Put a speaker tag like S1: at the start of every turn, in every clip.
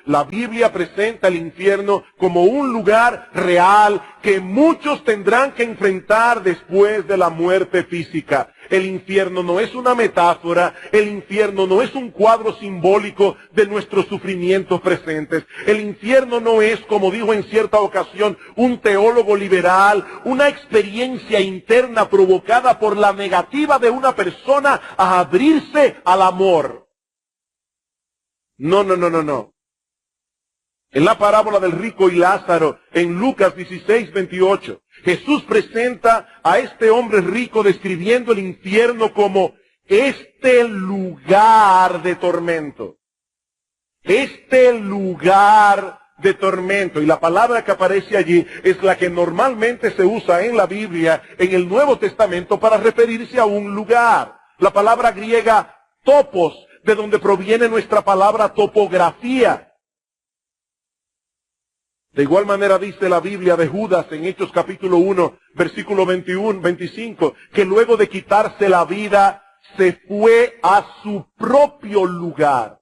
S1: La Biblia presenta el infierno como un lugar real que muchos tendrán que enfrentar después de la muerte física. El infierno no es una metáfora, el infierno no es un cuadro simbólico de nuestros sufrimientos presentes. El infierno no es, como dijo en cierta ocasión un teólogo liberal, una experiencia interna provocada por la negativa de una persona a abrirse al amor. No. En la parábola del rico y Lázaro, en Lucas 16:28, Jesús presenta a este hombre rico describiendo el infierno como este lugar de tormento. Este lugar de tormento. Y la palabra que aparece allí es la que normalmente se usa en la Biblia, en el Nuevo Testamento, para referirse a un lugar. La palabra griega topos, de donde proviene nuestra palabra topografía. De igual manera dice la Biblia de Judas en Hechos capítulo 1, versículo 25, que luego de quitarse la vida, se fue a su propio lugar.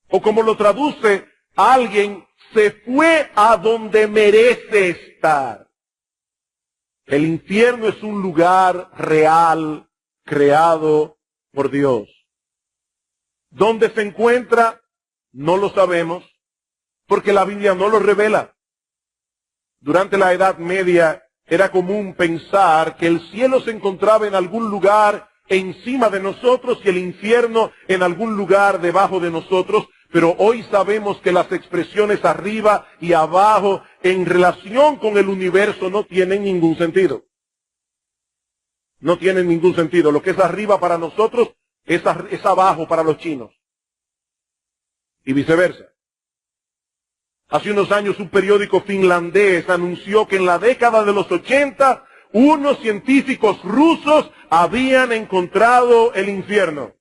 S1: O como lo traduce alguien, se fue a donde merece estar. El infierno es un lugar real, creado por Dios. ¿Dónde se encuentra? No lo sabemos, porque la Biblia no lo revela. Durante la Edad Media era común pensar que el cielo se encontraba en algún lugar encima de nosotros y el infierno en algún lugar debajo de nosotros, pero hoy sabemos que las expresiones arriba y abajo en relación con el universo no tienen ningún sentido. No tienen ningún sentido. Lo que es arriba para nosotros es abajo para los chinos. Y viceversa. Hace unos años un periódico finlandés anunció que en la década de los 80 unos científicos rusos habían encontrado el infierno.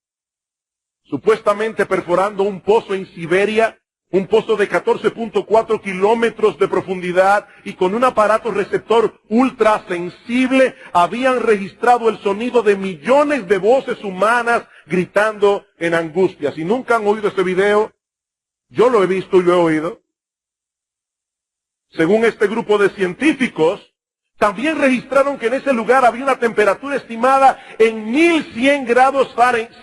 S1: Supuestamente perforando un pozo en Siberia, un pozo de 14.4 kilómetros de profundidad y con un aparato receptor ultrasensible, habían registrado el sonido de millones de voces humanas gritando en angustia. Si nunca han oído ese video, yo lo he visto y lo he oído. Según este grupo de científicos, también registraron que en ese lugar había una temperatura estimada en 1100 grados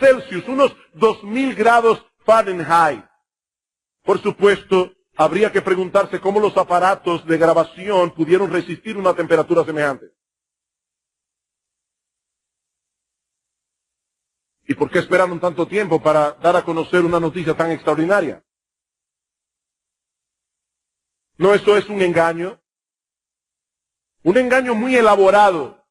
S1: Celsius, unos 2000 grados Fahrenheit. Por supuesto, habría que preguntarse cómo los aparatos de grabación pudieron resistir una temperatura semejante. ¿Y por qué esperaron tanto tiempo para dar a conocer una noticia tan extraordinaria? ¿No eso es un engaño? Un engaño muy elaborado.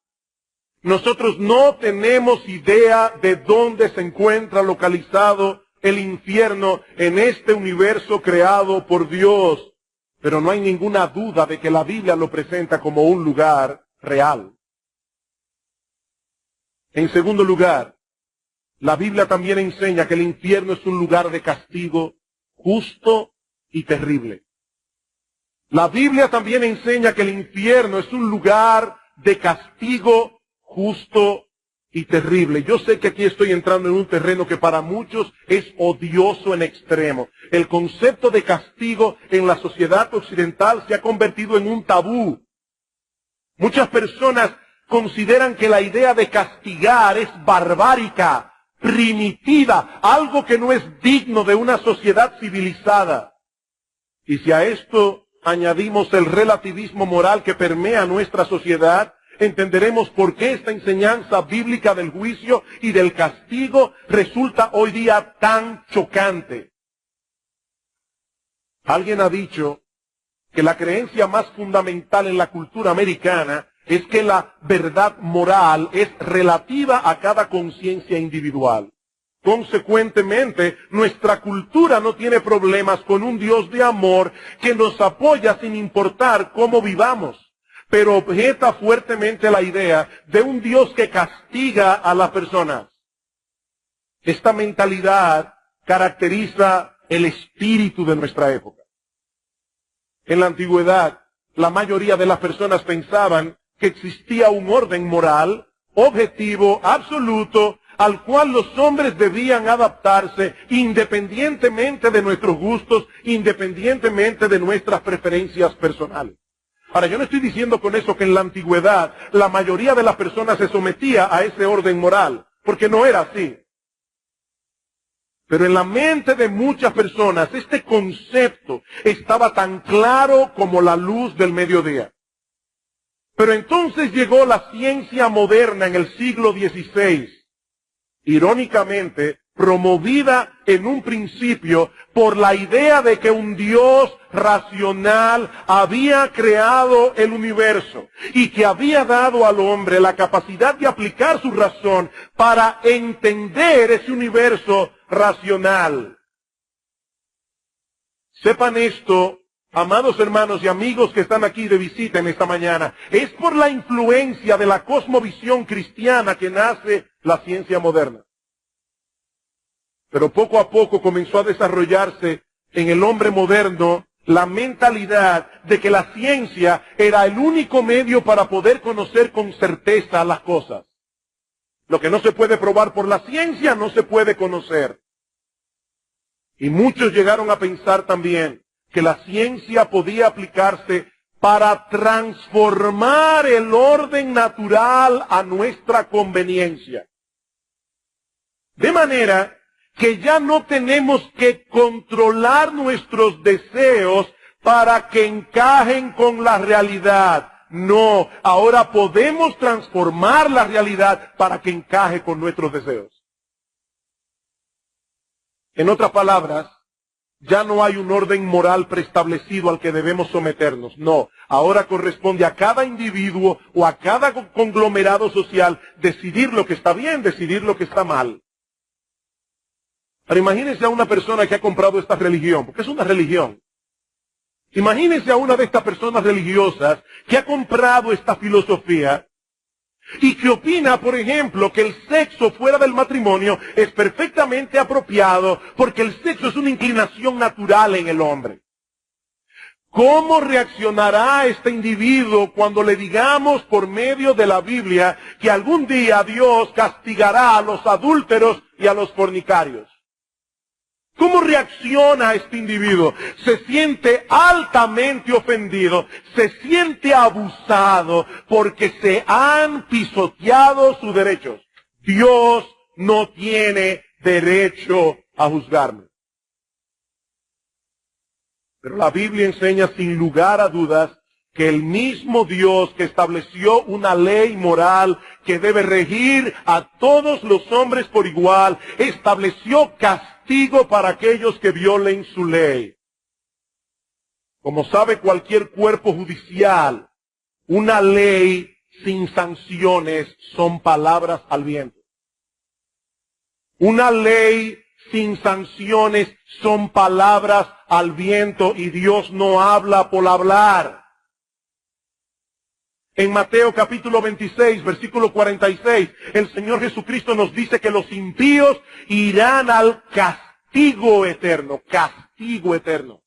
S1: Nosotros no tenemos idea de dónde se encuentra localizado el infierno en este universo creado por Dios. Pero no hay ninguna duda de que la Biblia lo presenta como un lugar real. En segundo lugar, la Biblia también enseña que el infierno es un lugar de castigo justo y terrible. La Biblia también enseña que el infierno es un lugar de castigo justo y terrible. Yo sé que aquí estoy entrando en un terreno que para muchos es odioso en extremo. El concepto de castigo en la sociedad occidental se ha convertido en un tabú. Muchas personas consideran que la idea de castigar es barbárica, primitiva, algo que no es digno de una sociedad civilizada. Y si a esto añadimos el relativismo moral que permea nuestra sociedad, entenderemos por qué esta enseñanza bíblica del juicio y del castigo resulta hoy día tan chocante. Alguien ha dicho que la creencia más fundamental en la cultura americana es que la verdad moral es relativa a cada conciencia individual. Consecuentemente, nuestra cultura no tiene problemas con un Dios de amor que nos apoya sin importar cómo vivamos, pero objeta fuertemente la idea de un Dios que castiga a las personas. Esta mentalidad caracteriza el espíritu de nuestra época. En la antigüedad, la mayoría de las personas pensaban que existía un orden moral, objetivo, absoluto, al cual los hombres debían adaptarse independientemente de nuestros gustos, independientemente de nuestras preferencias personales. Ahora, yo no estoy diciendo con eso que en la antigüedad la mayoría de las personas se sometía a ese orden moral, porque no era así. Pero en la mente de muchas personas este concepto estaba tan claro como la luz del mediodía. Pero entonces llegó la ciencia moderna en el siglo XVI, irónicamente promovida en un principio por la idea de que un Dios racional había creado el universo y que había dado al hombre la capacidad de aplicar su razón para entender ese universo racional. Sepan esto, amados hermanos y amigos que están aquí de visita en esta mañana, es por la influencia de la cosmovisión cristiana que nace la ciencia moderna. Pero poco a poco comenzó a desarrollarse en el hombre moderno la mentalidad de que la ciencia era el único medio para poder conocer con certeza las cosas. Lo que no se puede probar por la ciencia no se puede conocer. Y muchos llegaron a pensar también que la ciencia podía aplicarse para transformar el orden natural a nuestra conveniencia. De manera que ya no tenemos que controlar nuestros deseos para que encajen con la realidad. No, ahora podemos transformar la realidad para que encaje con nuestros deseos. En otras palabras, ya no hay un orden moral preestablecido al que debemos someternos. No, ahora corresponde a cada individuo o a cada conglomerado social decidir lo que está bien, decidir lo que está mal. Pero imagínense a una persona que ha comprado esta religión, porque es una religión. Imagínense a una de estas personas religiosas que ha comprado esta filosofía y que opina, por ejemplo, que el sexo fuera del matrimonio es perfectamente apropiado porque el sexo es una inclinación natural en el hombre. ¿Cómo reaccionará este individuo cuando le digamos por medio de la Biblia que algún día Dios castigará a los adúlteros y a los fornicarios? ¿Cómo reacciona este individuo? Se siente altamente ofendido, se siente abusado porque se han pisoteado sus derechos. Dios no tiene derecho a juzgarme. Pero la Biblia enseña sin lugar a dudas que el mismo Dios que estableció una ley moral que debe regir a todos los hombres por igual, estableció castigo para aquellos que violen su ley. Como sabe cualquier cuerpo judicial, una ley sin sanciones son palabras al viento. Una ley sin sanciones son palabras al viento y Dios no habla por hablar. En Mateo capítulo 26, versículo 46, el Señor Jesucristo nos dice que los impíos irán al castigo eterno, castigo eterno.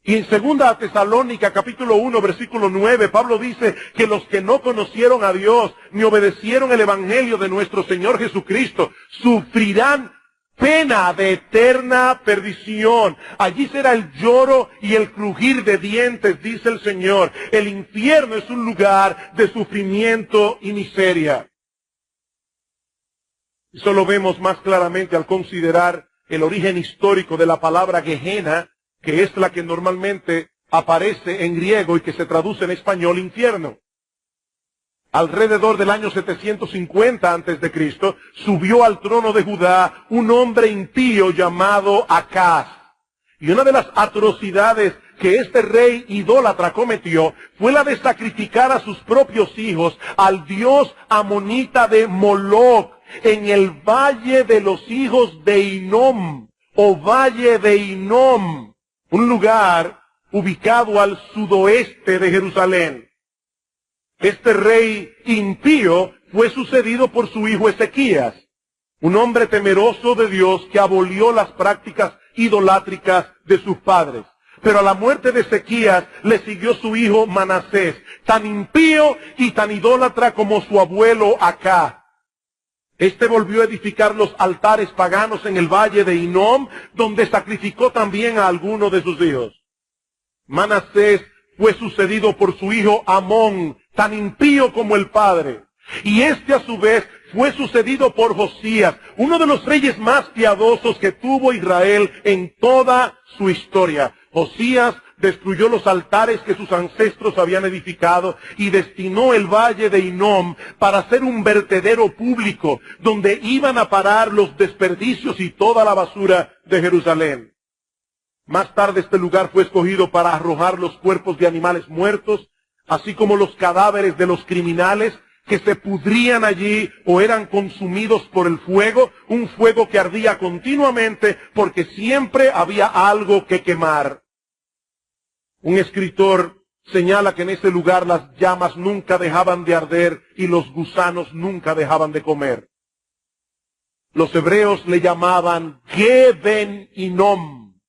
S1: Y en 2 Tesalónica capítulo 1, versículo 9, Pablo dice que los que no conocieron a Dios ni obedecieron el evangelio de nuestro Señor Jesucristo sufrirán pena de eterna perdición. Allí será el lloro y el crujir de dientes, dice el Señor. El infierno es un lugar de sufrimiento y miseria. Eso lo vemos más claramente al considerar el origen histórico de la palabra Gehenna, que es la que normalmente aparece en griego y que se traduce en español infierno. Alrededor del año 750 antes de Cristo, subió al trono de Judá un hombre impío llamado Acaz. Y una de las atrocidades que este rey idólatra cometió fue la de sacrificar a sus propios hijos al dios amonita de Moloc en el valle de los hijos de Hinnom, o valle de Hinnom, un lugar ubicado al sudoeste de Jerusalén. Este rey impío fue sucedido por su hijo Ezequías, un hombre temeroso de Dios que abolió las prácticas idolátricas de sus padres. Pero a la muerte de Ezequías le siguió su hijo Manasés, tan impío y tan idólatra como su abuelo Acá. Este volvió a edificar los altares paganos en el valle de Hinnom, donde sacrificó también a algunos de sus hijos. Manasés fue sucedido por su hijo Amón, tan impío como el padre. Y este a su vez fue sucedido por Josías, uno de los reyes más piadosos que tuvo Israel en toda su historia. Josías destruyó los altares que sus ancestros habían edificado y destinó el valle de Hinnom para hacer un vertedero público donde iban a parar los desperdicios y toda la basura de Jerusalén. Más tarde este lugar fue escogido para arrojar los cuerpos de animales muertos, así como los cadáveres de los criminales que se pudrían allí o eran consumidos por el fuego, un fuego que ardía continuamente porque siempre había algo que quemar. Un escritor señala que en ese lugar las llamas nunca dejaban de arder y los gusanos nunca dejaban de comer. Los hebreos le llamaban Geben Hinnom,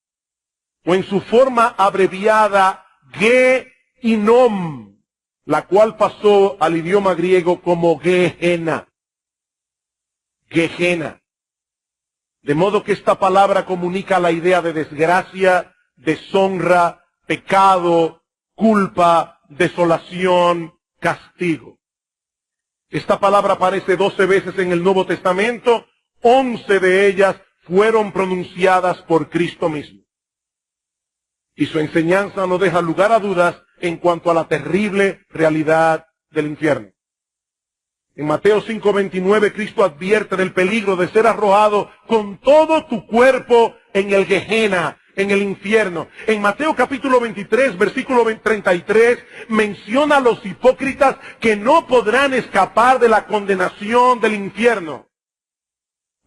S1: o en su forma abreviada Ge Hinnom, la cual pasó al idioma griego como Gehenna. Gehenna. De modo que esta palabra comunica la idea de desgracia, deshonra, pecado, culpa, desolación, castigo. Esta palabra aparece 12 veces en el Nuevo Testamento, 11 de ellas fueron pronunciadas por Cristo mismo. Y su enseñanza no deja lugar a dudas en cuanto a la terrible realidad del infierno. En Mateo 5:29, Cristo advierte del peligro de ser arrojado con todo tu cuerpo en el Gehenna, en el infierno. En Mateo capítulo 23, versículo 33, menciona a los hipócritas que no podrán escapar de la condenación del infierno.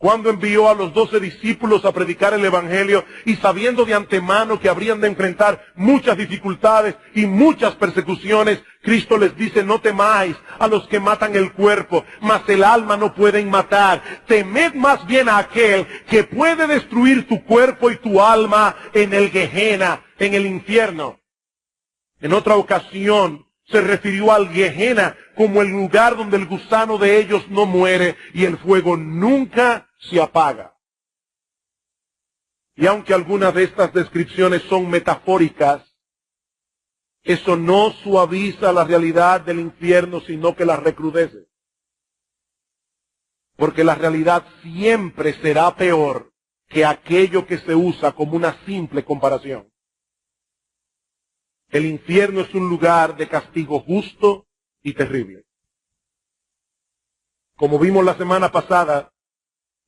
S1: Cuando envió a los 12 discípulos a predicar el Evangelio y sabiendo de antemano que habrían de enfrentar muchas dificultades y muchas persecuciones, Cristo les dice: no temáis a los que matan el cuerpo, mas el alma no pueden matar. Temed más bien a aquel que puede destruir tu cuerpo y tu alma en el Gehenna, en el infierno. En otra ocasión se refirió al Gehenna como el lugar donde el gusano de ellos no muere y el fuego nunca se apaga. Y aunque algunas de estas descripciones son metafóricas, eso no suaviza la realidad del infierno, sino que la recrudece. Porque la realidad siempre será peor que aquello que se usa como una simple comparación. El infierno es un lugar de castigo justo y terrible. Como vimos la semana pasada,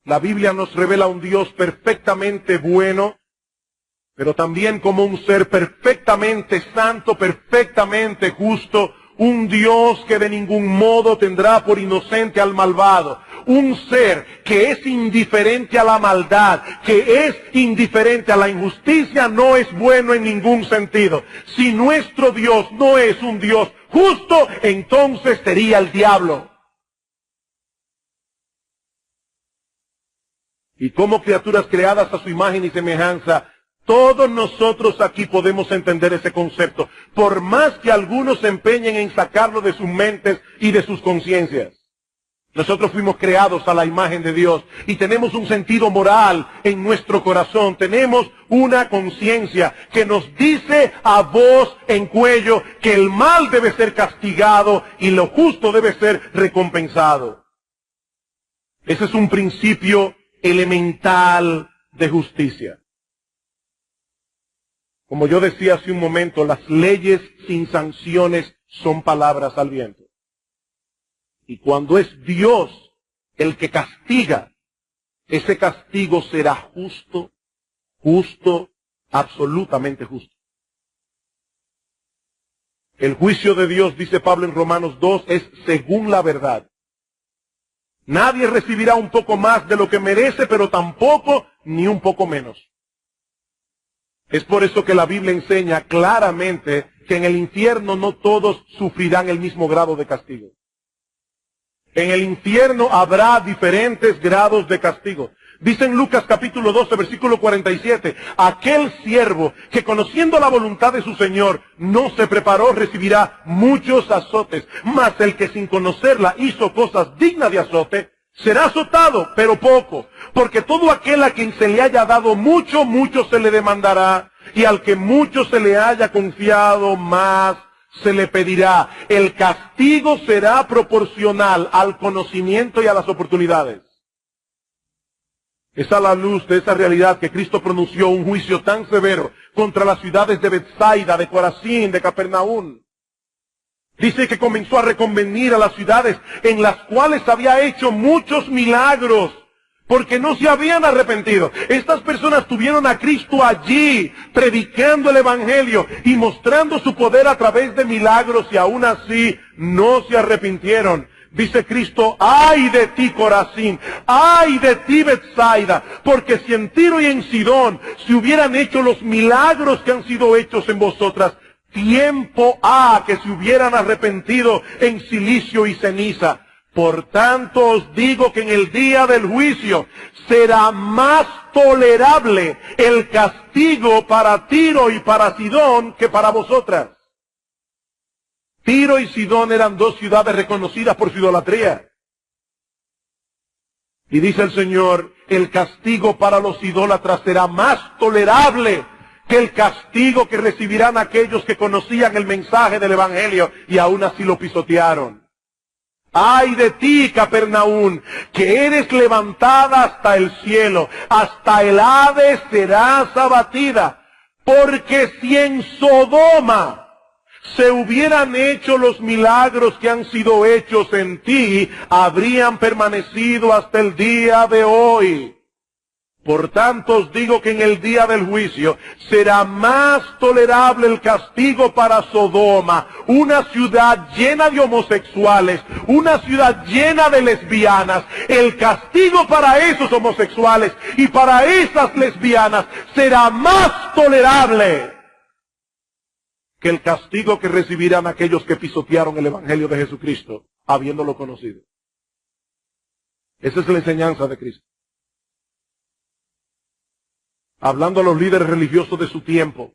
S1: la Biblia nos revela un Dios perfectamente bueno, pero también como un ser perfectamente santo, perfectamente justo, un Dios que de ningún modo tendrá por inocente al malvado, un ser que es indiferente a la maldad, que es indiferente a la injusticia, no es bueno en ningún sentido. Si nuestro Dios no es un Dios justo, entonces sería el diablo. Y como criaturas creadas a su imagen y semejanza, todos nosotros aquí podemos entender ese concepto, por más que algunos se empeñen en sacarlo de sus mentes y de sus conciencias. Nosotros fuimos creados a la imagen de Dios y tenemos un sentido moral en nuestro corazón. Tenemos una conciencia que nos dice a voz en cuello que el mal debe ser castigado y lo justo debe ser recompensado. Ese es un principio elemental de justicia. Como yo decía hace un momento, las leyes sin sanciones son palabras al viento. Y cuando es Dios el que castiga, ese castigo será justo, absolutamente justo. El juicio de Dios, dice Pablo en Romanos 2, es según la verdad. Nadie recibirá un poco más de lo que merece, pero tampoco ni un poco menos. Es por eso que la Biblia enseña claramente que en el infierno no todos sufrirán el mismo grado de castigo. En el infierno habrá diferentes grados de castigo. Dice en Lucas capítulo 12, versículo 47, aquel siervo que conociendo la voluntad de su Señor no se preparó recibirá muchos azotes, mas el que sin conocerla hizo cosas dignas de azote Será azotado, pero poco, porque todo aquel a quien se le haya dado mucho, mucho se le demandará, y al que mucho se le haya confiado, más se le pedirá. El castigo será proporcional al conocimiento y a las oportunidades. Es a la luz de esa realidad que Cristo pronunció un juicio tan severo contra las ciudades de Betsaida, de Corazín, de Capernaum. Dice que comenzó a reconvenir a las ciudades en las cuales había hecho muchos milagros, porque no se habían arrepentido. Estas personas tuvieron a Cristo allí, predicando el Evangelio y mostrando su poder a través de milagros, y aún así no se arrepintieron. Dice Cristo, ¡ay de ti, Corazín! ¡Ay de ti, Betsaida! Porque si en Tiro y en Sidón se hubieran hecho los milagros que han sido hechos en vosotras, tiempo ha que se hubieran arrepentido en cilicio y ceniza. Por tanto os digo que en el día del juicio será más tolerable el castigo para Tiro y para Sidón que para vosotras. Tiro y Sidón eran dos ciudades reconocidas por su idolatría. Y dice el Señor, el castigo para los idólatras será más tolerable que el castigo que recibirán aquellos que conocían el mensaje del Evangelio y aún así lo pisotearon. ¡Ay de ti, Capernaum, que eres levantada hasta el cielo! Hasta el Hades serás abatida. Porque si en Sodoma se hubieran hecho los milagros que han sido hechos en ti, habrían permanecido hasta el día de hoy. Por tanto os digo que en el día del juicio será más tolerable el castigo para Sodoma, una ciudad llena de homosexuales, una ciudad llena de lesbianas. El castigo para esos homosexuales y para esas lesbianas será más tolerable que el castigo que recibirán aquellos que pisotearon el Evangelio de Jesucristo, habiéndolo conocido. Esa es la enseñanza de Cristo. Hablando a los líderes religiosos de su tiempo,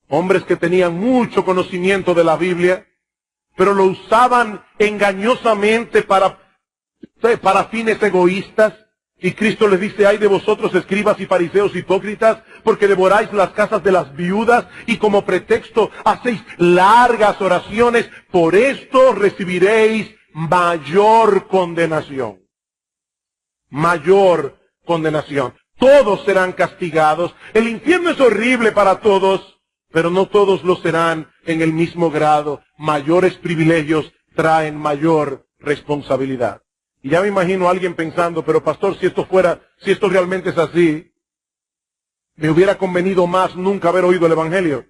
S1: hombres que tenían mucho conocimiento de la Biblia, pero lo usaban engañosamente para fines egoístas. Y Cristo les dice, ay de vosotros, escribas y fariseos hipócritas, porque devoráis las casas de las viudas y como pretexto hacéis largas oraciones. Por esto recibiréis mayor condenación. Mayor condenación. Todos serán castigados. El infierno es horrible para todos, pero no todos lo serán en el mismo grado. Mayores privilegios traen mayor responsabilidad. Y ya me imagino a alguien pensando, pero pastor, si esto realmente es así, me hubiera convenido más nunca haber oído el Evangelio.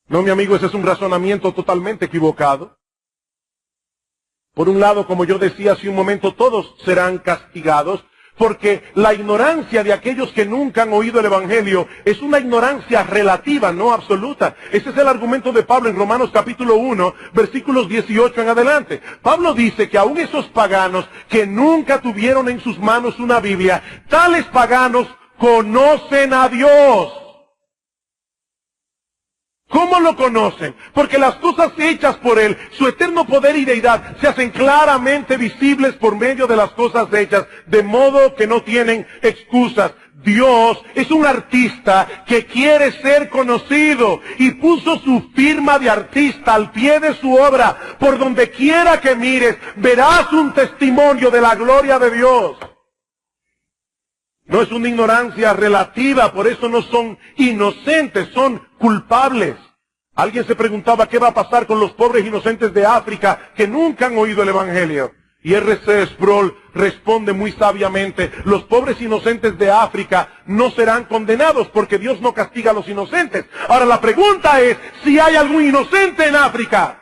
S1: No, mi amigo, ese es un razonamiento totalmente equivocado. Por un lado, como yo decía hace un momento, todos serán castigados, porque la ignorancia de aquellos que nunca han oído el Evangelio es una ignorancia relativa, no absoluta. Ese es el argumento de Pablo en Romanos capítulo 1, versículos 18 en adelante. Pablo dice que aún esos paganos que nunca tuvieron en sus manos una Biblia, tales paganos conocen a Dios. ¿Cómo lo conocen? Porque las cosas hechas por Él, su eterno poder y deidad, se hacen claramente visibles por medio de las cosas hechas, de modo que no tienen excusas. Dios es un artista que quiere ser conocido y puso su firma de artista al pie de su obra. Por donde quiera que mires, verás un testimonio de la gloria de Dios. No es una ignorancia relativa, por eso no son inocentes, son culpables. Alguien se preguntaba qué va a pasar con los pobres inocentes de África que nunca han oído el Evangelio. Y R.C. Sproul responde muy sabiamente, los pobres inocentes de África no serán condenados porque Dios no castiga a los inocentes. Ahora la pregunta es si hay algún inocente en África.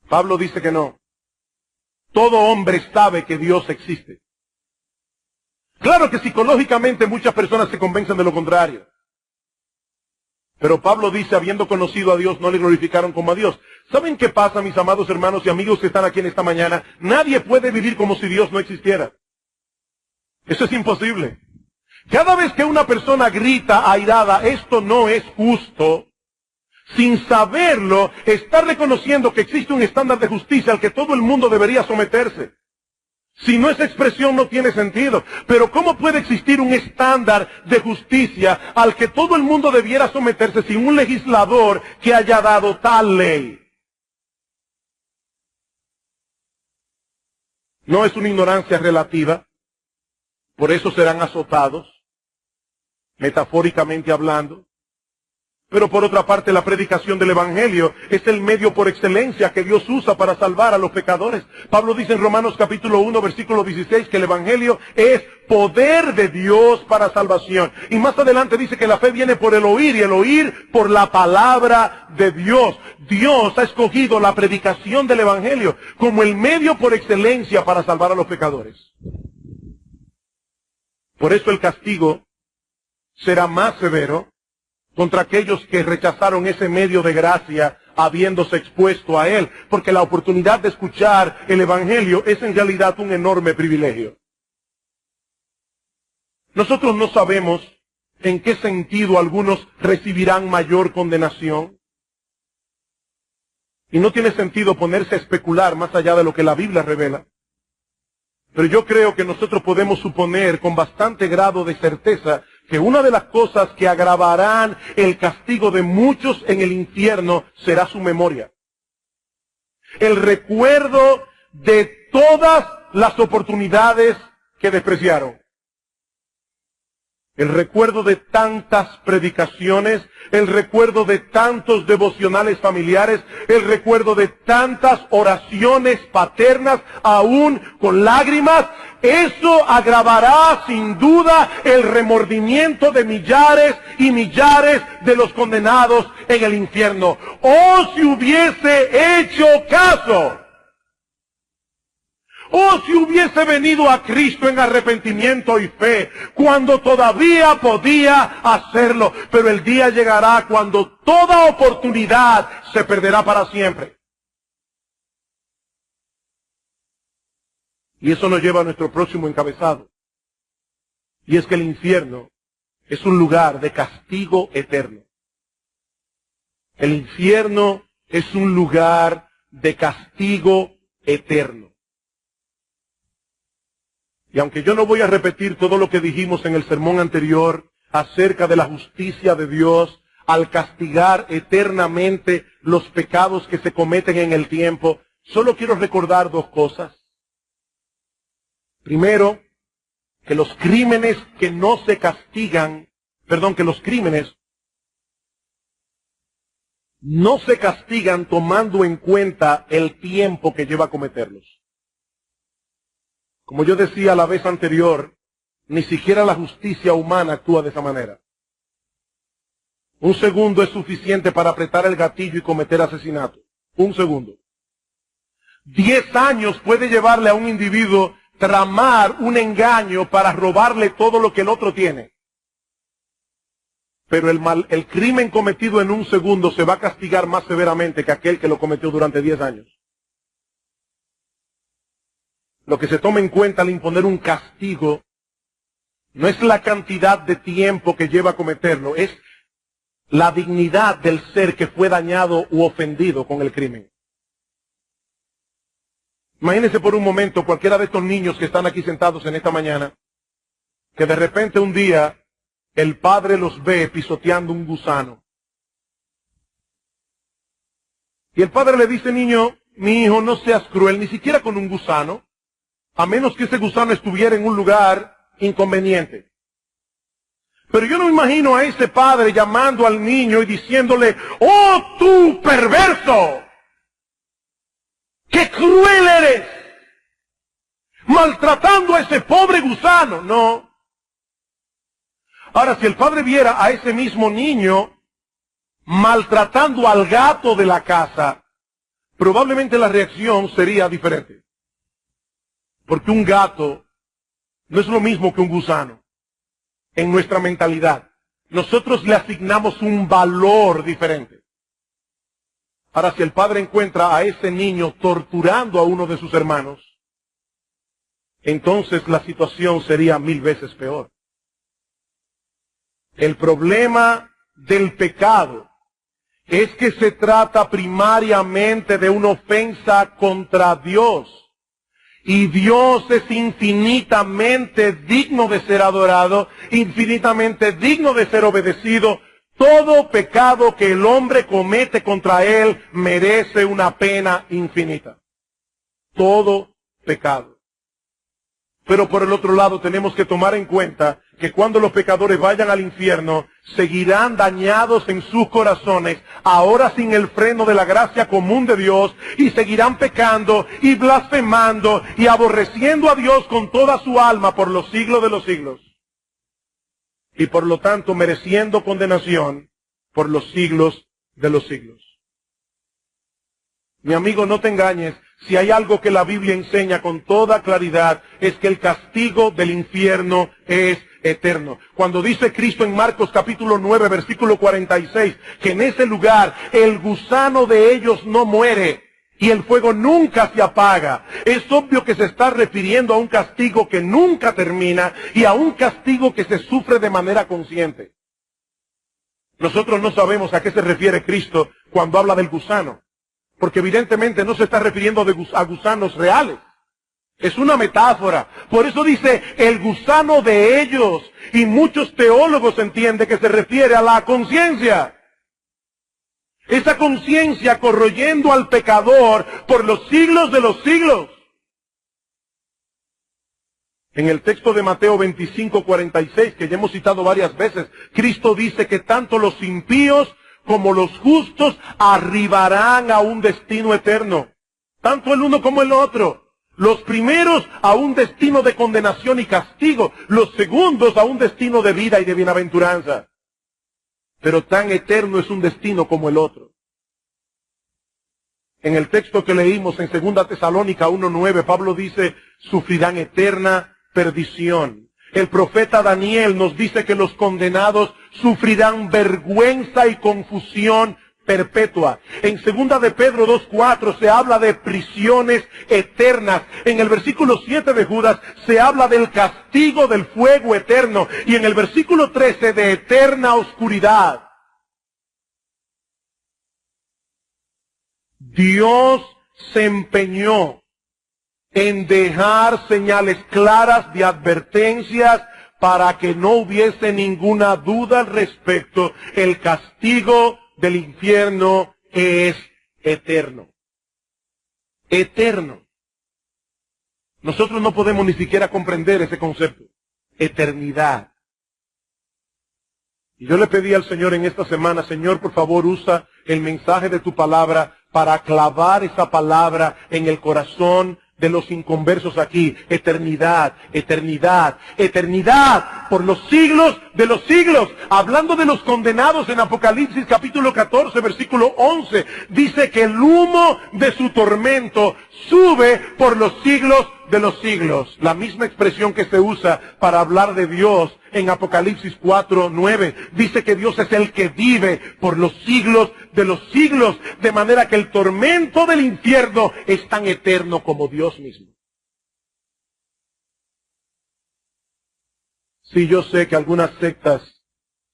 S1: Pablo dice que no. Todo hombre sabe que Dios existe. Claro que psicológicamente muchas personas se convencen de lo contrario. Pero Pablo dice, habiendo conocido a Dios, no le glorificaron como a Dios. ¿Saben qué pasa, mis amados hermanos y amigos que están aquí en esta mañana? Nadie puede vivir como si Dios no existiera. Eso es imposible. Cada vez que una persona grita airada, esto no es justo, sin saberlo, está reconociendo que existe un estándar de justicia al que todo el mundo debería someterse. Si no, esa expresión no tiene sentido. Pero ¿cómo puede existir un estándar de justicia al que todo el mundo debiera someterse sin un legislador que haya dado tal ley? No es una ignorancia relativa. Por eso serán azotados, metafóricamente hablando. Pero por otra parte, la predicación del Evangelio es el medio por excelencia que Dios usa para salvar a los pecadores. Pablo dice en Romanos capítulo 1, versículo 16, que el Evangelio es poder de Dios para salvación. Y más adelante dice que la fe viene por el oír, y el oír por la palabra de Dios. Dios ha escogido la predicación del Evangelio como el medio por excelencia para salvar a los pecadores. Por eso el castigo será más severo contra aquellos que rechazaron ese medio de gracia habiéndose expuesto a él, porque la oportunidad de escuchar el Evangelio es en realidad un enorme privilegio. Nosotros no sabemos en qué sentido algunos recibirán mayor condenación. Y no tiene sentido ponerse a especular más allá de lo que la Biblia revela. Pero yo creo que nosotros podemos suponer con bastante grado de certeza que una de las cosas que agravarán el castigo de muchos en el infierno será su memoria. El recuerdo de todas las oportunidades que despreciaron. El recuerdo de tantas predicaciones, el recuerdo de tantos devocionales familiares, el recuerdo de tantas oraciones paternas, aún con lágrimas, eso agravará sin duda el remordimiento de millares y millares de los condenados en el infierno. ¡Oh, si hubiese hecho caso! ¡Oh, si hubiese venido a Cristo en arrepentimiento y fe, cuando todavía podía hacerlo! Pero el día llegará cuando toda oportunidad se perderá para siempre. Y eso nos lleva a nuestro próximo encabezado. Y es que el infierno es un lugar de castigo eterno. El infierno es un lugar de castigo eterno. Y aunque yo no voy a repetir todo lo que dijimos en el sermón anterior acerca de la justicia de Dios al castigar eternamente los pecados que se cometen en el tiempo, solo quiero recordar dos cosas. Primero, que los crímenes que no se castigan, que los crímenes no se castigan tomando en cuenta el tiempo que lleva a cometerlos. Como yo decía la vez anterior, ni siquiera la justicia humana actúa de esa manera. Un segundo es suficiente para apretar el gatillo y cometer asesinato. Un segundo. 10 años puede llevarle a un individuo tramar un engaño para robarle todo lo que el otro tiene. Pero el crimen cometido en un segundo se va a castigar más severamente que aquel que lo cometió durante 10 años. Lo que se toma en cuenta al imponer un castigo no es la cantidad de tiempo que lleva a cometerlo, es la dignidad del ser que fue dañado u ofendido con el crimen. Imagínense por un momento cualquiera de estos niños que están aquí sentados en esta mañana, que de repente un día el padre los ve pisoteando un gusano. Y el padre le dice: niño, mi hijo, no seas cruel, ni siquiera con un gusano, a menos que ese gusano estuviera en un lugar inconveniente. Pero yo no me imagino a ese padre llamando al niño y diciéndole: ¡oh, tú perverso! ¡Qué cruel eres! Maltratando a ese pobre gusano. No. Ahora, si el padre viera a ese mismo niño maltratando al gato de la casa, probablemente la reacción sería diferente. Porque un gato no es lo mismo que un gusano en nuestra mentalidad. Nosotros le asignamos un valor diferente. Ahora, si el padre encuentra a ese niño torturando a uno de sus hermanos, entonces la situación sería 1000 veces peor. El problema del pecado es que se trata primariamente de una ofensa contra Dios. Y Dios es infinitamente digno de ser adorado, infinitamente digno de ser obedecido. Todo pecado que el hombre comete contra Él merece una pena infinita. Todo pecado. Pero por el otro lado tenemos que tomar en cuenta que cuando los pecadores vayan al infierno, seguirán dañados en sus corazones, ahora sin el freno de la gracia común de Dios, y seguirán pecando y blasfemando y aborreciendo a Dios con toda su alma por los siglos de los siglos. Y por lo tanto mereciendo condenación por los siglos de los siglos. Mi amigo, no te engañes. Si hay algo que la Biblia enseña con toda claridad, es que el castigo del infierno es eterno. Cuando dice Cristo en Marcos capítulo 9, versículo 46, que en ese lugar el gusano de ellos no muere y el fuego nunca se apaga, es obvio que se está refiriendo a un castigo que nunca termina y a un castigo que se sufre de manera consciente. Nosotros no sabemos a qué se refiere Cristo cuando habla del gusano, porque evidentemente no se está refiriendo a gusanos reales. Es una metáfora. Por eso dice el gusano de ellos. Y muchos teólogos entienden que se refiere a la conciencia. Esa conciencia corroyendo al pecador por los siglos de los siglos. En el texto de Mateo 25:46, que ya hemos citado varias veces, Cristo dice que tanto los impíos como los justos arribarán a un destino eterno. Tanto el uno como el otro. Los primeros a un destino de condenación y castigo. Los segundos a un destino de vida y de bienaventuranza. Pero tan eterno es un destino como el otro. En el texto que leímos en 2 Tesalónica 1:9, Pablo dice, sufrirán eterna perdición. El profeta Daniel nos dice que los condenados sufrirán vergüenza y confusión perpetua. En 2 de Pedro 2:4 se habla de prisiones eternas. En el versículo 7 de Judas se habla del castigo del fuego eterno. Y en el versículo 13 de eterna oscuridad. Dios se empeñó en dejar señales claras de advertencias para que no hubiese ninguna duda al respecto. El castigo del infierno es eterno. Eterno. Nosotros no podemos ni siquiera comprender ese concepto. Eternidad. Y yo le pedí al Señor en esta semana, Señor, por favor, usa el mensaje de tu palabra para clavar esa palabra en el corazón de los inconversos aquí. Eternidad, eternidad, eternidad, por los siglos de los siglos. Hablando de los condenados en Apocalipsis capítulo 14, versículo 11, dice que el humo de su tormento sube por los siglos de los siglos. La misma expresión que se usa para hablar de Dios en Apocalipsis 4:9. Dice que Dios es el que vive por los siglos de los siglos, de manera que el tormento del infierno es tan eterno como Dios mismo. Sí, yo sé que algunas sectas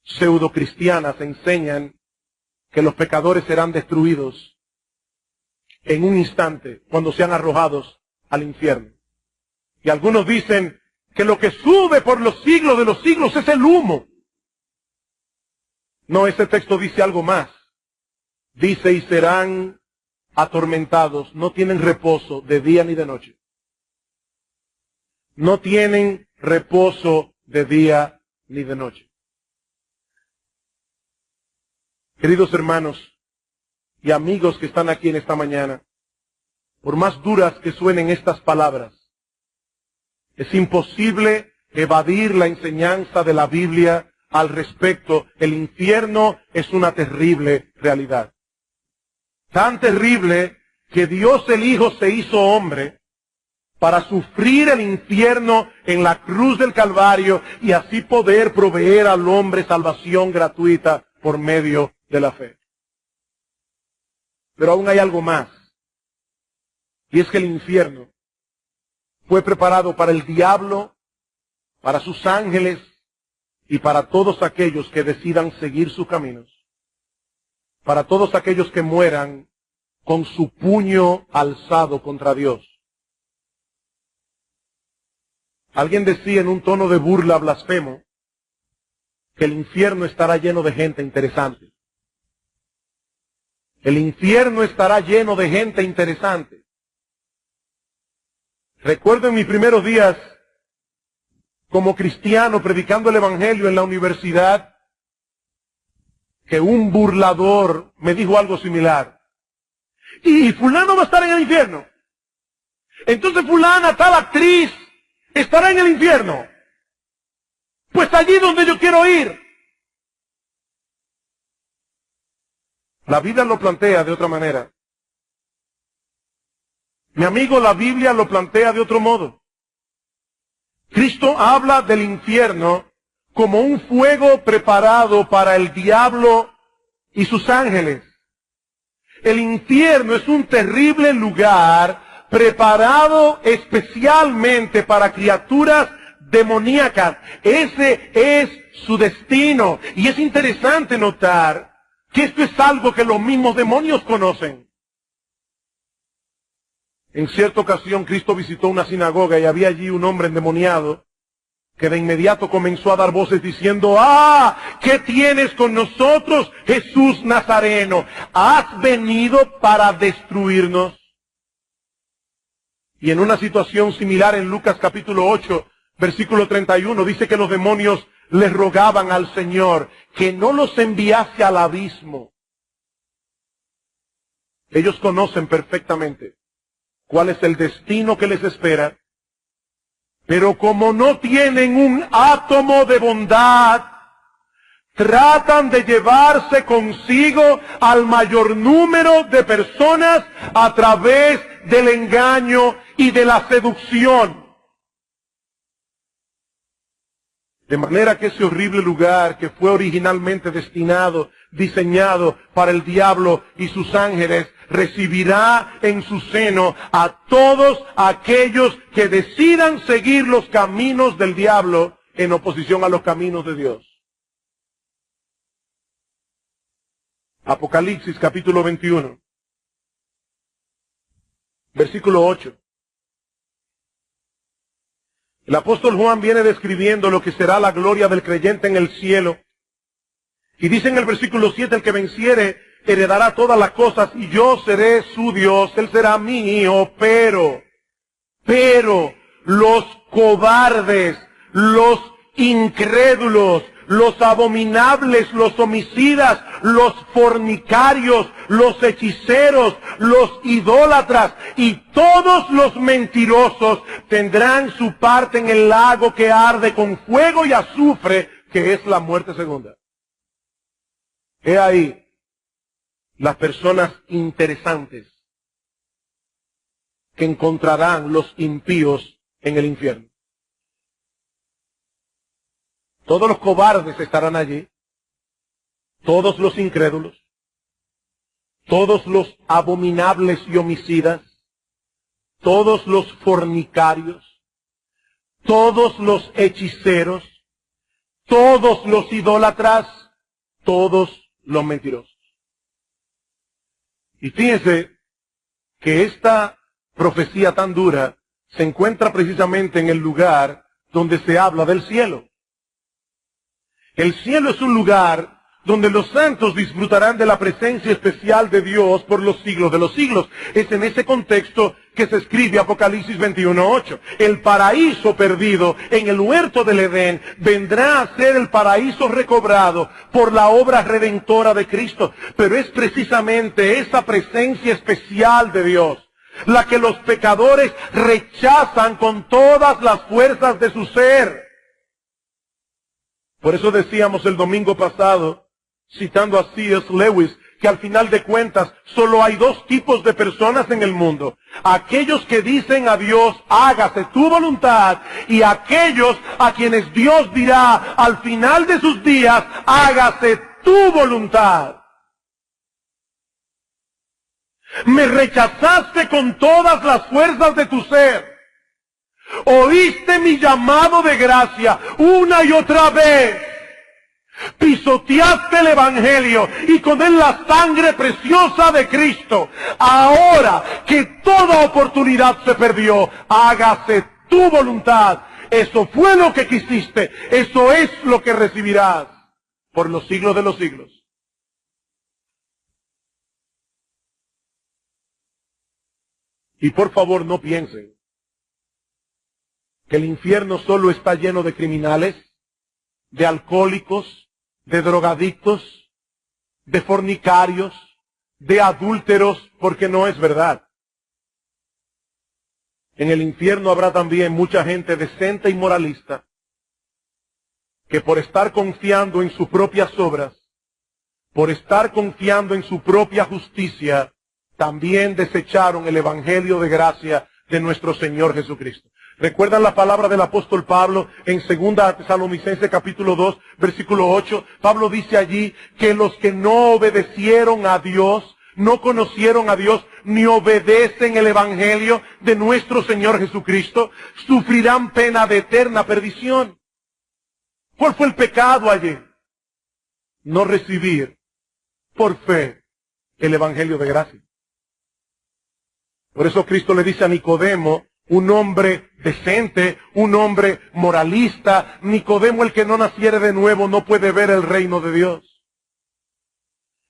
S1: pseudocristianas enseñan que los pecadores serán destruidos en un instante cuando sean arrojados al infierno. Y algunos dicen que lo que sube por los siglos de los siglos es el humo. No, ese texto dice algo más. Dice, y serán atormentados, no tienen reposo de día ni de noche. No tienen reposo de día ni de noche. Queridos hermanos y amigos que están aquí en esta mañana, por más duras que suenen estas palabras, es imposible evadir la enseñanza de la Biblia al respecto. El infierno es una terrible realidad. Tan terrible que Dios el Hijo se hizo hombre para sufrir el infierno en la cruz del Calvario y así poder proveer al hombre salvación gratuita por medio de la fe. Pero aún hay algo más. Y es que el infierno fue preparado para el diablo, para sus ángeles y para todos aquellos que decidan seguir sus caminos. para todos aquellos que mueran con su puño alzado contra Dios. Alguien decía en un tono de burla blasfemo que el infierno estará lleno de gente interesante. El infierno estará lleno de gente interesante. Recuerdo en mis primeros días como cristiano predicando el evangelio en la universidad que un burlador me dijo algo similar. Y fulano va a estar en el infierno. Entonces fulana, tal actriz, estará en el infierno. Pues allí donde yo quiero ir. La Biblia lo plantea de otra manera. Mi amigo, la Biblia lo plantea de otro modo. Cristo habla del infierno como un fuego preparado para el diablo y sus ángeles. El infierno es un terrible lugar preparado especialmente para criaturas demoníacas. Ese es su destino. Y es interesante notar que esto es algo que los mismos demonios conocen. En cierta ocasión Cristo visitó una sinagoga y había allí un hombre endemoniado que de inmediato comenzó a dar voces diciendo: ¡Ah! ¿Qué tienes con nosotros, Jesús Nazareno? ¿Has venido para destruirnos? Y en una situación similar en Lucas capítulo 8, versículo 31, dice que los demonios le rogaban al Señor que no los enviase al abismo. Ellos conocen perfectamente cuál es el destino que les espera, pero como no tienen un átomo de bondad, tratan de llevarse consigo al mayor número de personas a través del engaño y de la seducción. De manera que ese horrible lugar que fue originalmente destinado, diseñado para el diablo y sus ángeles, recibirá en su seno a todos aquellos que decidan seguir los caminos del diablo en oposición a los caminos de Dios. Apocalipsis capítulo 21, versículo 8. El apóstol Juan viene describiendo lo que será la gloria del creyente en el cielo. Y dice en el versículo 7, el que venciere heredará todas las cosas y yo seré su Dios, él será mío, pero los cobardes, los incrédulos, los abominables, los homicidas, los fornicarios, los hechiceros, los idólatras y todos los mentirosos tendrán su parte en el lago que arde con fuego y azufre, que es la muerte segunda. He ahí las personas interesantes que encontrarán los impíos en el infierno. Todos los cobardes estarán allí, todos los incrédulos, todos los abominables y homicidas, todos los fornicarios, todos los hechiceros, todos los idólatras, todos los mentirosos. Y fíjense que esta profecía tan dura se encuentra precisamente en el lugar donde se habla del cielo. El cielo es un lugar donde los santos disfrutarán de la presencia especial de Dios por los siglos de los siglos. Es en ese contexto que se escribe Apocalipsis 21:8. El paraíso perdido en el huerto del Edén vendrá a ser el paraíso recobrado por la obra redentora de Cristo. Pero es precisamente esa presencia especial de Dios la que los pecadores rechazan con todas las fuerzas de su ser. Por eso decíamos el domingo pasado, citando a C.S. Lewis, que al final de cuentas solo hay dos tipos de personas en el mundo. Aquellos que dicen a Dios, hágase tu voluntad, y aquellos a quienes Dios dirá al final de sus días, hágase tu voluntad. Me rechazaste con todas las fuerzas de tu ser. Oíste mi llamado de gracia una y otra vez. pisoteaste el Evangelio y con él la sangre preciosa de Cristo. Ahora que toda oportunidad se perdió, hágase tu voluntad. Eso fue lo que quisiste, eso es lo que recibirás por los siglos de los siglos. Y por favor no piensen que el infierno solo está lleno de criminales, de alcohólicos, de drogadictos, de fornicarios, de adúlteros, porque no es verdad. En el infierno habrá también mucha gente decente y moralista, que por estar confiando en sus propias obras, por estar confiando en su propia justicia, también desecharon el Evangelio de gracia de nuestro Señor Jesucristo. ¿Recuerdan la palabra del apóstol Pablo en 2 Tesalonicenses capítulo 2, versículo 8? Pablo dice allí que los que no obedecieron a Dios, no conocieron a Dios, ni obedecen el Evangelio de nuestro Señor Jesucristo, sufrirán pena de eterna perdición. ¿Cuál fue el pecado allí? No recibir por fe el Evangelio de gracia. Por eso Cristo le dice a Nicodemo, un hombre decente, un hombre moralista, Nicodemo, el que no naciere de nuevo, no puede ver el reino de Dios.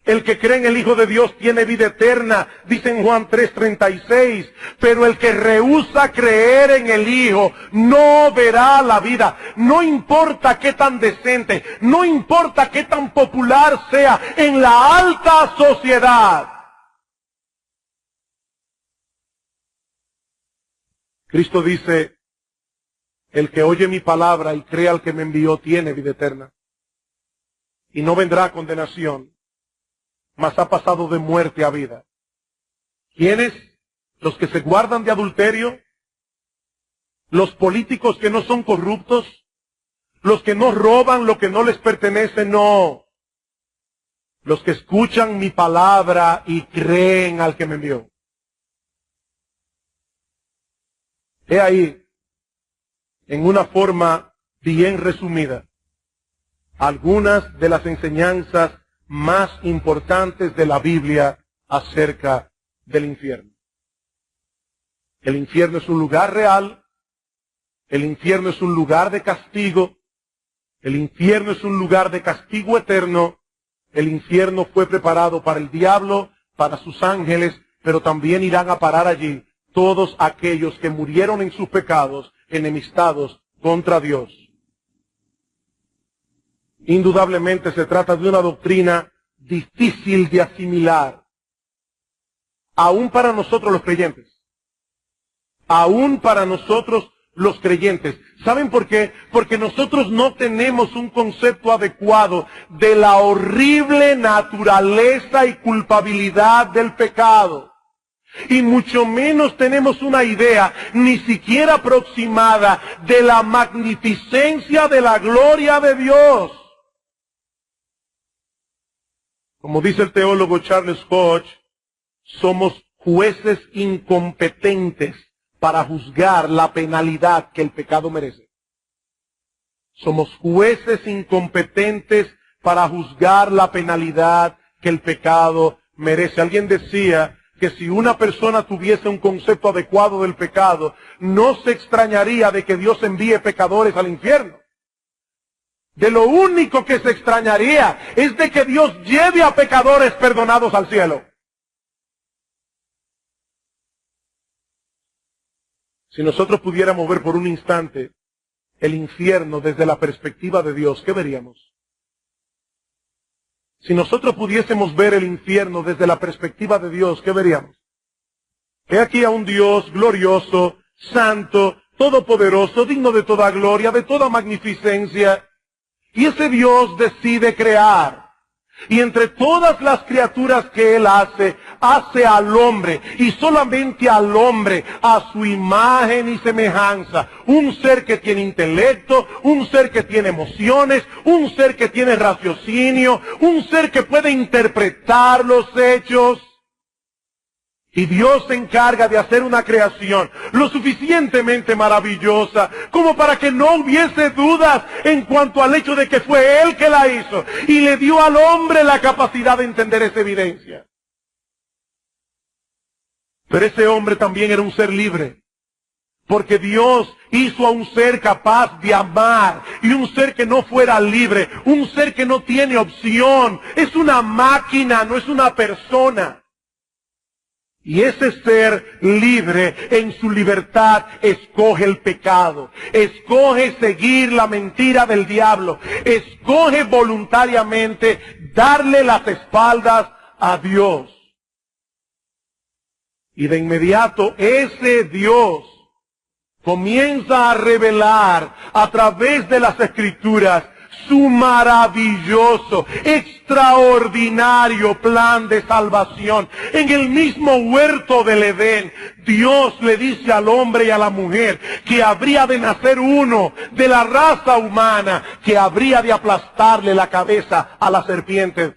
S1: El que cree en el Hijo de Dios tiene vida eterna, dice en Juan 3:36, pero el que rehúsa creer en el Hijo no verá la vida. No importa qué tan decente, no importa qué tan popular sea en la alta sociedad. Cristo dice, el que oye mi palabra y cree al que me envió tiene vida eterna. Y no vendrá a condenación, mas ha pasado de muerte a vida. ¿Quiénes? Los que se guardan de adulterio, los políticos que no son corruptos, los que no roban lo que no les pertenece, no. Los que escuchan mi palabra y creen al que me envió. He ahí, en una forma bien resumida, algunas de las enseñanzas más importantes de la Biblia acerca del infierno. El infierno es un lugar real, el infierno es un lugar de castigo, el infierno es un lugar de castigo eterno, el infierno fue preparado para el diablo, para sus ángeles, pero también irán a parar allí todos aquellos que murieron en sus pecados, enemistados contra Dios. Indudablemente se trata de una doctrina difícil de asimilar, aún para nosotros los creyentes. Aún para nosotros los creyentes. ¿Saben por qué? Porque nosotros no tenemos un concepto adecuado de la horrible naturaleza y culpabilidad del pecado. Y mucho menos tenemos una idea, ni siquiera aproximada, de la magnificencia de la gloria de Dios. Como dice el teólogo Charles Hodge, somos jueces incompetentes para juzgar la penalidad que el pecado merece. Somos jueces incompetentes para juzgar la penalidad que el pecado merece. Alguien decía que si una persona tuviese un concepto adecuado del pecado, no se extrañaría de que Dios envíe pecadores al infierno. De lo único que se extrañaría es de que Dios lleve a pecadores perdonados al cielo. Si nosotros pudiéramos ver por un instante el infierno desde la perspectiva de Dios, ¿qué veríamos? Si nosotros pudiésemos ver el infierno desde la perspectiva de Dios, ¿qué veríamos? He aquí a un Dios glorioso, santo, todopoderoso, digno de toda gloria, de toda magnificencia. Y ese Dios decide crear. Y entre todas las criaturas que Él hace al hombre, y solamente al hombre, a su imagen y semejanza. Un ser que tiene intelecto, un ser que tiene emociones, un ser que tiene raciocinio, un ser que puede interpretar los hechos. Y Dios se encarga de hacer una creación lo suficientemente maravillosa como para que no hubiese dudas en cuanto al hecho de que fue Él que la hizo. Y le dio al hombre la capacidad de entender esa evidencia. Pero ese hombre también era un ser libre. Porque Dios hizo a un ser capaz de amar y un ser que no fuera libre, un ser que no tiene opción. Es una máquina, no es una persona. Y ese ser libre en su libertad escoge el pecado, escoge seguir la mentira del diablo, escoge voluntariamente darle las espaldas a Dios. Y de inmediato ese Dios comienza a revelar a través de las Escrituras su maravilloso, extraordinario plan de salvación. En el mismo huerto del Edén, Dios le dice al hombre y a la mujer que habría de nacer uno de la raza humana que habría de aplastarle la cabeza a la serpiente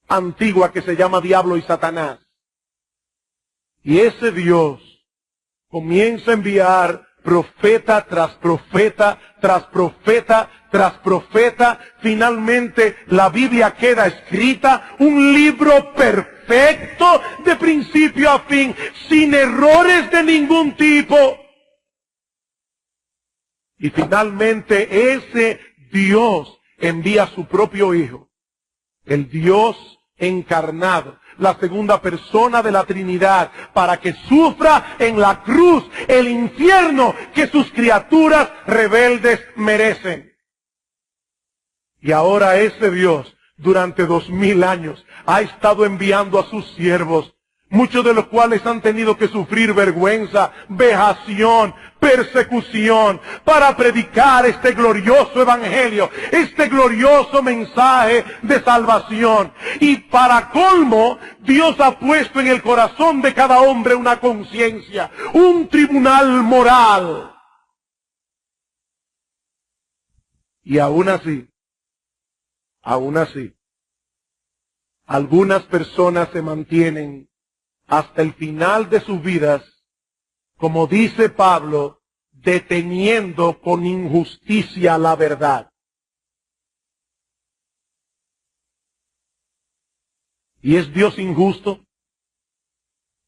S1: antigua que se llama Diablo y Satanás. Y ese Dios comienza a enviar profeta tras profeta, tras profeta, tras profeta. Finalmente la Biblia queda escrita, un libro perfecto de principio a fin, sin errores de ningún tipo. Y finalmente ese Dios envía a su propio Hijo, el Dios encarnado, la segunda persona de la Trinidad, para que sufra en la cruz el infierno que sus criaturas rebeldes merecen. Y ahora ese Dios, durante 2000 años, ha estado enviando a sus siervos, muchos de los cuales han tenido que sufrir vergüenza, vejación, persecución, para predicar este glorioso evangelio, este glorioso mensaje de salvación. Y para colmo, Dios ha puesto en el corazón de cada hombre una conciencia, un tribunal moral. Y aún así, algunas personas se mantienen hasta el final de sus vidas, como dice Pablo, deteniendo con injusticia la verdad. ¿Y es Dios injusto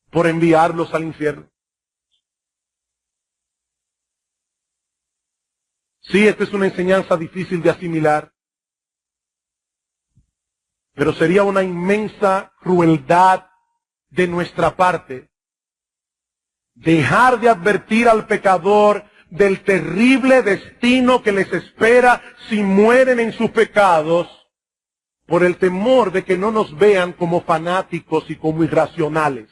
S1: por enviarlos al infierno? Sí, esta es una enseñanza difícil de asimilar, pero sería una inmensa crueldad de nuestra parte dejar de advertir al pecador del terrible destino que les espera si mueren en sus pecados, por el temor de que no nos vean como fanáticos y como irracionales.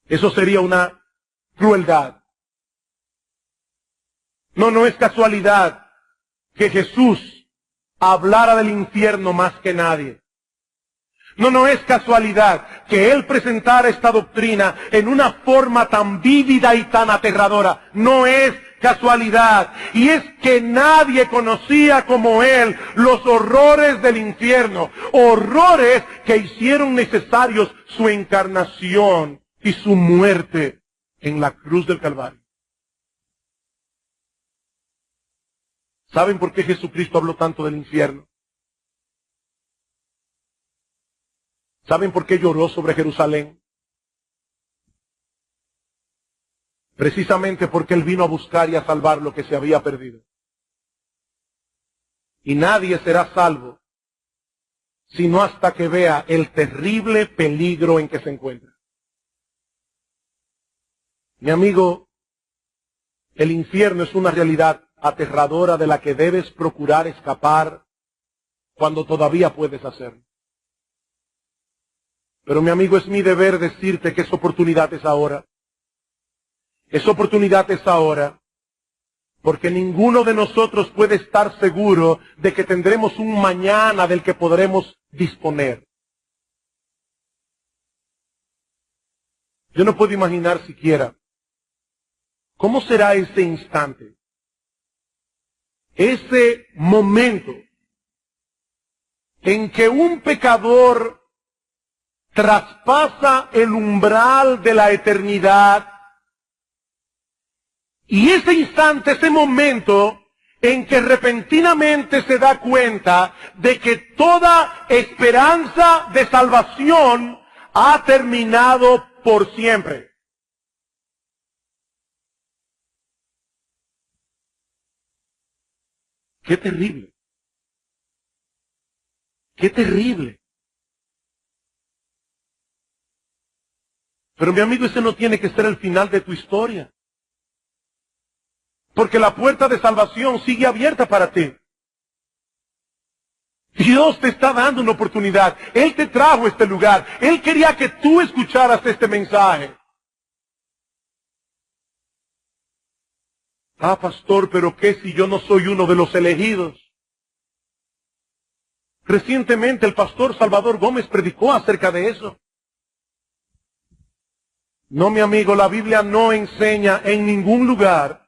S1: Eso sería una crueldad. No es casualidad que Jesús hablara del infierno más que nadie. No es casualidad que Él presentara esta doctrina en una forma tan vívida y tan aterradora. No es casualidad. Y es que nadie conocía como Él los horrores del infierno. Horrores que hicieron necesarios su encarnación y su muerte en la cruz del Calvario. ¿Saben por qué Jesucristo habló tanto del infierno? ¿Saben por qué lloró sobre Jerusalén? Precisamente porque Él vino a buscar y a salvar lo que se había perdido. Y nadie será salvo sino hasta que vea el terrible peligro en que se encuentra. Mi amigo, el infierno es una realidad aterradora de la que debes procurar escapar cuando todavía puedes hacerlo. Pero mi amigo, es mi deber decirte que esa oportunidad es ahora. Esa oportunidad es ahora, porque ninguno de nosotros puede estar seguro de que tendremos un mañana del que podremos disponer. Yo no puedo imaginar siquiera cómo será ese instante, ese momento en que un pecador traspasa el umbral de la eternidad. Y ese instante, ese momento en que repentinamente se da cuenta de que toda esperanza de salvación ha terminado por siempre. ¡Qué terrible! ¡Qué terrible! Pero mi amigo, ese no tiene que ser el final de tu historia. Porque la puerta de salvación sigue abierta para ti. Dios te está dando una oportunidad. Él te trajo a este lugar. Él quería que tú escucharas este mensaje. Ah, pastor, pero ¿qué si yo no soy uno de los elegidos? Recientemente el pastor Salvador Gómez predicó acerca de eso. No, mi amigo, la Biblia no enseña en ningún lugar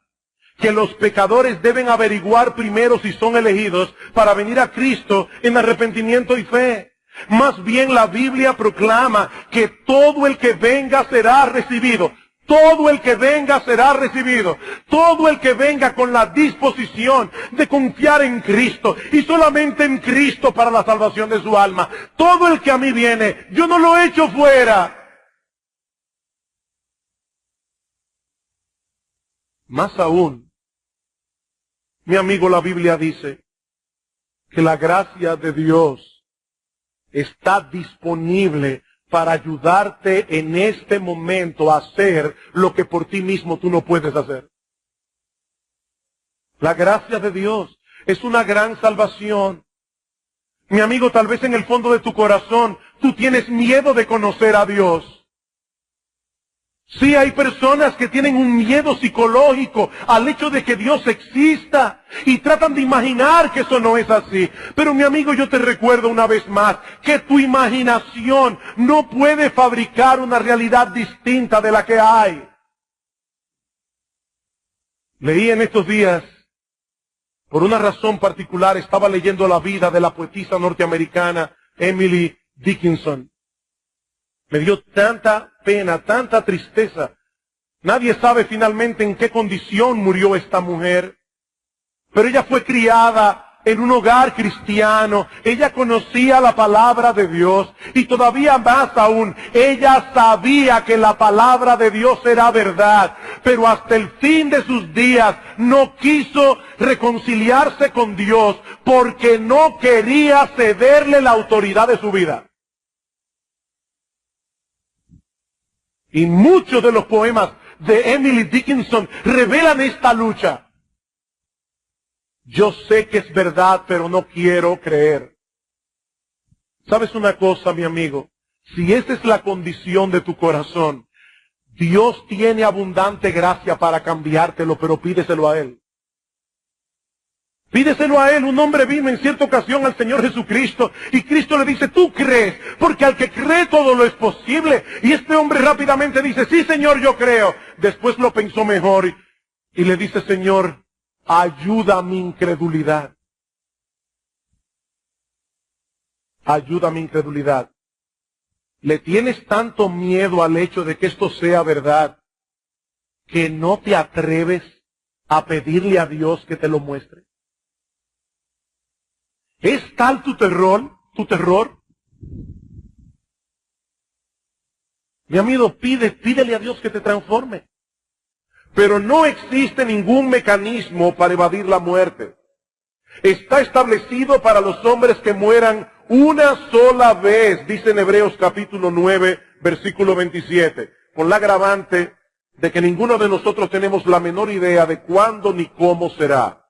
S1: que los pecadores deben averiguar primero si son elegidos para venir a Cristo en arrepentimiento y fe. Más bien la Biblia proclama que todo el que venga será recibido. Todo el que venga será recibido. Todo el que venga con la disposición de confiar en Cristo y solamente en Cristo para la salvación de su alma. Todo el que a mí viene, yo no lo echo fuera. Más aún, mi amigo, la Biblia dice que la gracia de Dios está disponible para ayudarte en este momento a hacer lo que por ti mismo tú no puedes hacer. La gracia de Dios es una gran salvación. Mi amigo, tal vez en el fondo de tu corazón tú tienes miedo de conocer a Dios. Sí, hay personas que tienen un miedo psicológico al hecho de que Dios exista y tratan de imaginar que eso no es así. Pero mi amigo, yo te recuerdo una vez más que tu imaginación no puede fabricar una realidad distinta de la que hay. Leí en estos días, por una razón particular, estaba leyendo la vida de la poetisa norteamericana Emily Dickinson. Me dio tanta pena, tanta tristeza. Nadie sabe finalmente en qué condición murió esta mujer. Pero ella fue criada en un hogar cristiano. Ella conocía la palabra de Dios. Y todavía más aún, ella sabía que la palabra de Dios era verdad. Pero hasta el fin de sus días no quiso reconciliarse con Dios porque no quería cederle la autoridad de su vida. Y muchos de los poemas de Emily Dickinson revelan esta lucha. Yo sé que es verdad, pero no quiero creer. ¿Sabes una cosa, mi amigo? Si esa es la condición de tu corazón, Dios tiene abundante gracia para cambiártelo, pero pídeselo a Él. Pídeselo a Él. Un hombre vino en cierta ocasión al Señor Jesucristo y Cristo le dice, tú crees, porque al que cree todo lo es posible. Y este hombre rápidamente dice, sí Señor, yo creo. Después lo pensó mejor y le dice, Señor, ayuda a mi incredulidad. Ayuda a mi incredulidad. ¿Le tienes tanto miedo al hecho de que esto sea verdad que no te atreves a pedirle a Dios que te lo muestre? ¿Es tal tu terror? Mi amigo, pídele a Dios que te transforme. Pero no existe ningún mecanismo para evadir la muerte. Está establecido para los hombres que mueran una sola vez, dice en Hebreos capítulo 9, versículo 27, con la agravante de que ninguno de nosotros tenemos la menor idea de cuándo ni cómo será.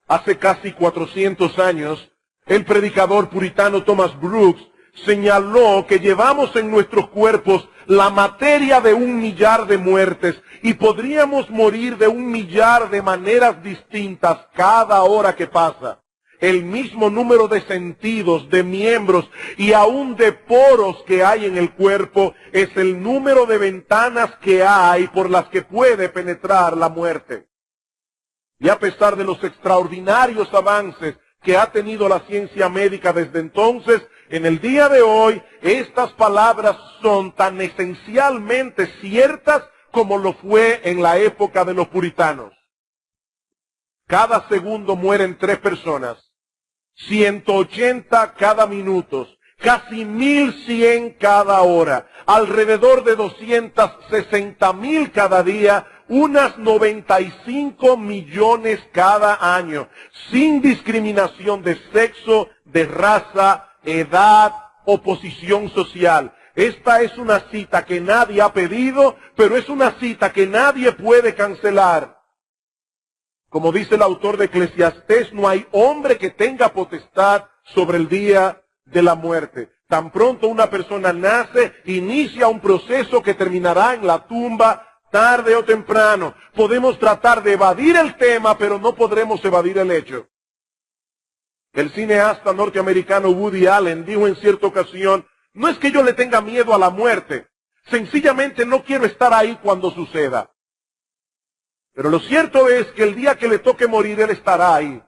S1: Hace casi 400 años, el predicador puritano Thomas Brooks señaló que llevamos en nuestros cuerpos la materia de 1.000.000 de muertes y podríamos morir de 1.000.000 de maneras distintas cada hora que pasa. El mismo número de sentidos, de miembros y aún de poros que hay en el cuerpo es el número de ventanas que hay por las que puede penetrar la muerte. Y a pesar de los extraordinarios avances que ha tenido la ciencia médica desde entonces, en el día de hoy, estas palabras son tan esencialmente ciertas como lo fue en la época de los puritanos. Cada segundo mueren 3 personas, 180 cada minuto, casi 1100 cada hora, alrededor de 260,000 cada día, unas 95 millones cada año, sin discriminación de sexo, de raza, edad o posición social. Esta es una cita que nadie ha pedido, pero es una cita que nadie puede cancelar. Como dice el autor de Eclesiastés, no hay hombre que tenga potestad sobre el día de la muerte. Tan pronto una persona nace, inicia un proceso que terminará en la tumba, tarde o temprano. Podemos tratar de evadir el tema, pero no podremos evadir el hecho. El cineasta norteamericano Woody Allen dijo en cierta ocasión, no es que yo le tenga miedo a la muerte, sencillamente no quiero estar ahí cuando suceda. Pero lo cierto es que el día que le toque morir, él estará ahí.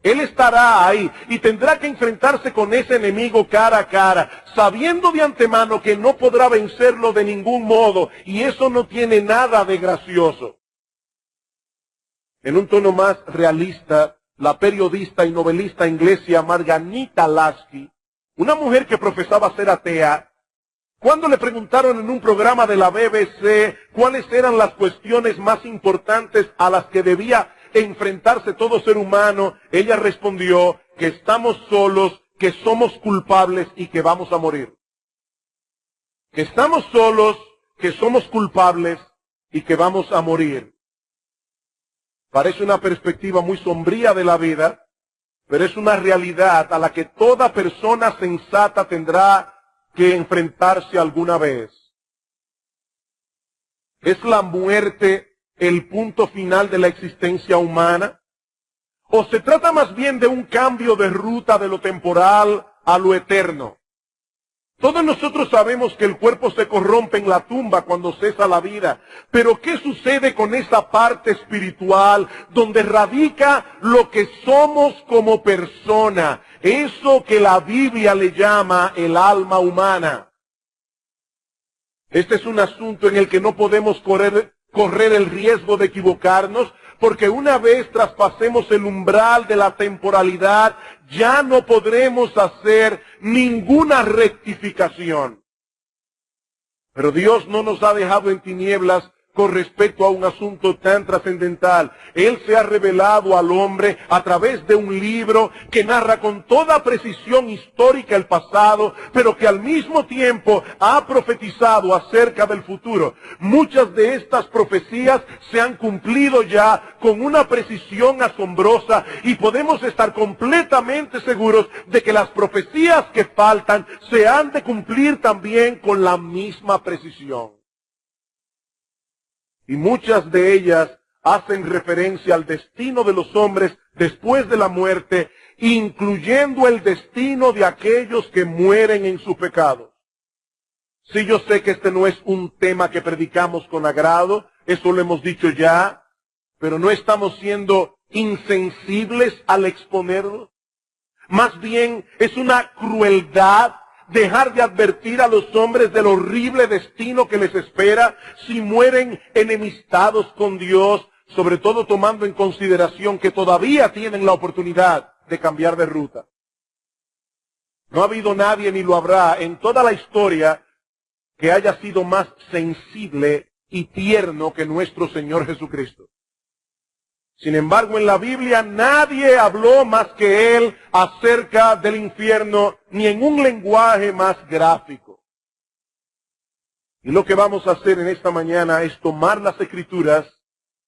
S1: Él estará ahí y tendrá que enfrentarse con ese enemigo cara a cara, sabiendo de antemano que no podrá vencerlo de ningún modo, y eso no tiene nada de gracioso. En un tono más realista, la periodista y novelista inglesa Margarita Lasky, una mujer que profesaba ser atea, cuando le preguntaron en un programa de la BBC cuáles eran las cuestiones más importantes a las que debía enfrentarse todo ser humano, ella respondió que estamos solos, que somos culpables y que vamos a morir. Que estamos solos, que somos culpables y que vamos a morir. Parece una perspectiva muy sombría de la vida, pero es una realidad a la que toda persona sensata tendrá que enfrentarse alguna vez. ¿Es la muerte el punto final de la existencia humana? ¿O se trata más bien de un cambio de ruta de lo temporal a lo eterno? Todos nosotros sabemos que el cuerpo se corrompe en la tumba cuando cesa la vida. Pero ¿qué sucede con esa parte espiritual donde radica lo que somos como persona? Eso que la Biblia le llama el alma humana. Este es un asunto en el que no podemos correr el riesgo de equivocarnos, porque una vez traspasemos el umbral de la temporalidad, ya no podremos hacer ninguna rectificación. Pero Dios no nos ha dejado en tinieblas con respecto a un asunto tan trascendental. Él se ha revelado al hombre a través de un libro que narra con toda precisión histórica el pasado, pero que al mismo tiempo ha profetizado acerca del futuro. Muchas de estas profecías se han cumplido ya con una precisión asombrosa y podemos estar completamente seguros de que las profecías que faltan se han de cumplir también con la misma precisión. Y muchas de ellas hacen referencia al destino de los hombres después de la muerte, incluyendo el destino de aquellos que mueren en su pecado. Sí, yo sé que este no es un tema que predicamos con agrado, eso lo hemos dicho ya, pero no estamos siendo insensibles al exponerlo. Más bien es una crueldad dejar de advertir a los hombres del horrible destino que les espera si mueren enemistados con Dios, sobre todo tomando en consideración que todavía tienen la oportunidad de cambiar de ruta. No ha habido nadie ni lo habrá en toda la historia que haya sido más sensible y tierno que nuestro Señor Jesucristo. Sin embargo, en la Biblia nadie habló más que Él acerca del infierno, ni en un lenguaje más gráfico. Y lo que vamos a hacer en esta mañana es tomar las Escrituras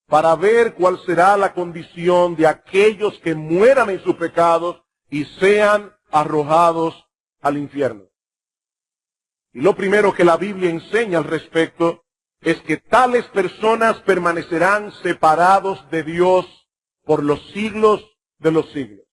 S1: para ver cuál será la condición de aquellos que mueran en sus pecados y sean arrojados al infierno. Y lo primero que la Biblia enseña al respecto es que tales personas permanecerán separados de Dios por los siglos de los siglos.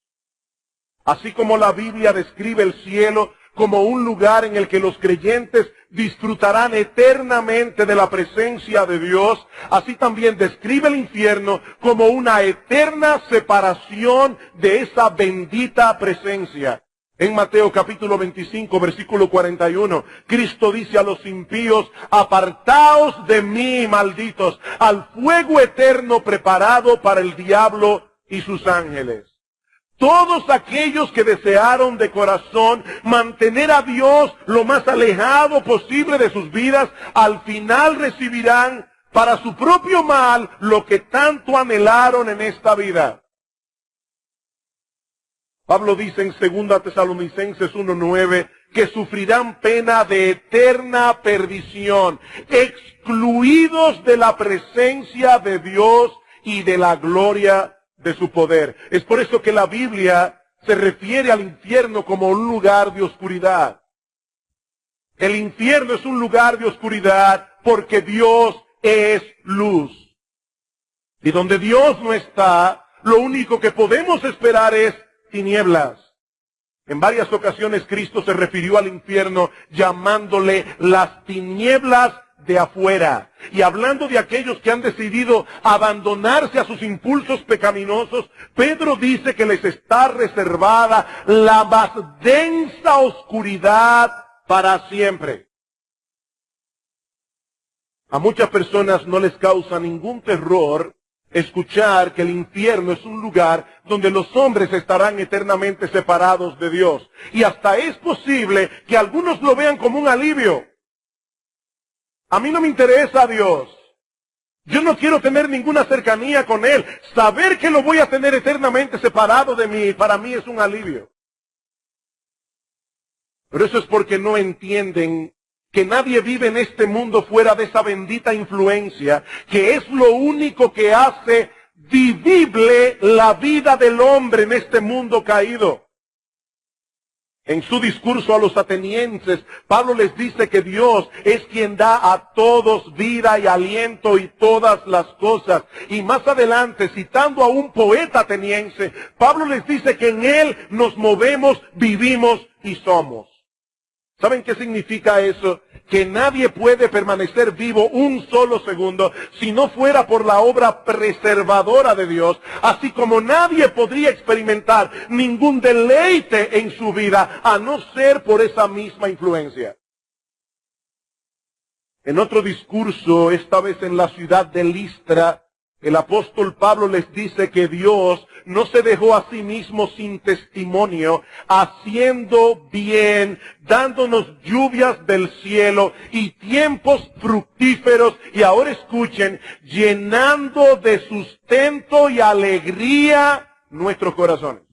S1: Así como la Biblia describe el cielo como un lugar en el que los creyentes disfrutarán eternamente de la presencia de Dios, así también describe el infierno como una eterna separación de esa bendita presencia. En Mateo capítulo 25, versículo 41, Cristo dice a los impíos: apartaos de mí, malditos, al fuego eterno preparado para el diablo y sus ángeles. Todos aquellos que desearon de corazón mantener a Dios lo más alejado posible de sus vidas, al final recibirán para su propio mal lo que tanto anhelaron en esta vida. Pablo dice en 2 Tesalonicenses 1:9 que sufrirán pena de eterna perdición, excluidos de la presencia de Dios y de la gloria de su poder. Es por eso que la Biblia se refiere al infierno como un lugar de oscuridad. El infierno es un lugar de oscuridad porque Dios es luz. Y donde Dios no está, lo único que podemos esperar es tinieblas. En varias ocasiones Cristo se refirió al infierno llamándole las tinieblas de afuera. Y hablando de aquellos que han decidido abandonarse a sus impulsos pecaminosos, Pedro dice que les está reservada la más densa oscuridad para siempre. A muchas personas no les causa ningún terror escuchar que el infierno es un lugar donde los hombres estarán eternamente separados de Dios. Y hasta es posible que algunos lo vean como un alivio. A mí no me interesa Dios. Yo no quiero tener ninguna cercanía con Él. Saber que lo voy a tener eternamente separado de mí, para mí es un alivio. Pero eso es porque no entienden que nadie vive en este mundo fuera de esa bendita influencia, que es lo único que hace vivible la vida del hombre en este mundo caído. En su discurso a los atenienses, Pablo les dice que Dios es quien da a todos vida y aliento y todas las cosas. Y más adelante, citando a un poeta ateniense, Pablo les dice que en Él nos movemos, vivimos y somos. ¿Saben qué significa eso? Que nadie puede permanecer vivo un solo segundo si no fuera por la obra preservadora de Dios, así como nadie podría experimentar ningún deleite en su vida a no ser por esa misma influencia. En otro discurso, esta vez en la ciudad de Listra, el apóstol Pablo les dice que Dios no se dejó a sí mismo sin testimonio, haciendo bien, dándonos lluvias del cielo y tiempos fructíferos, y ahora escuchen, llenando de sustento y alegría nuestros corazones.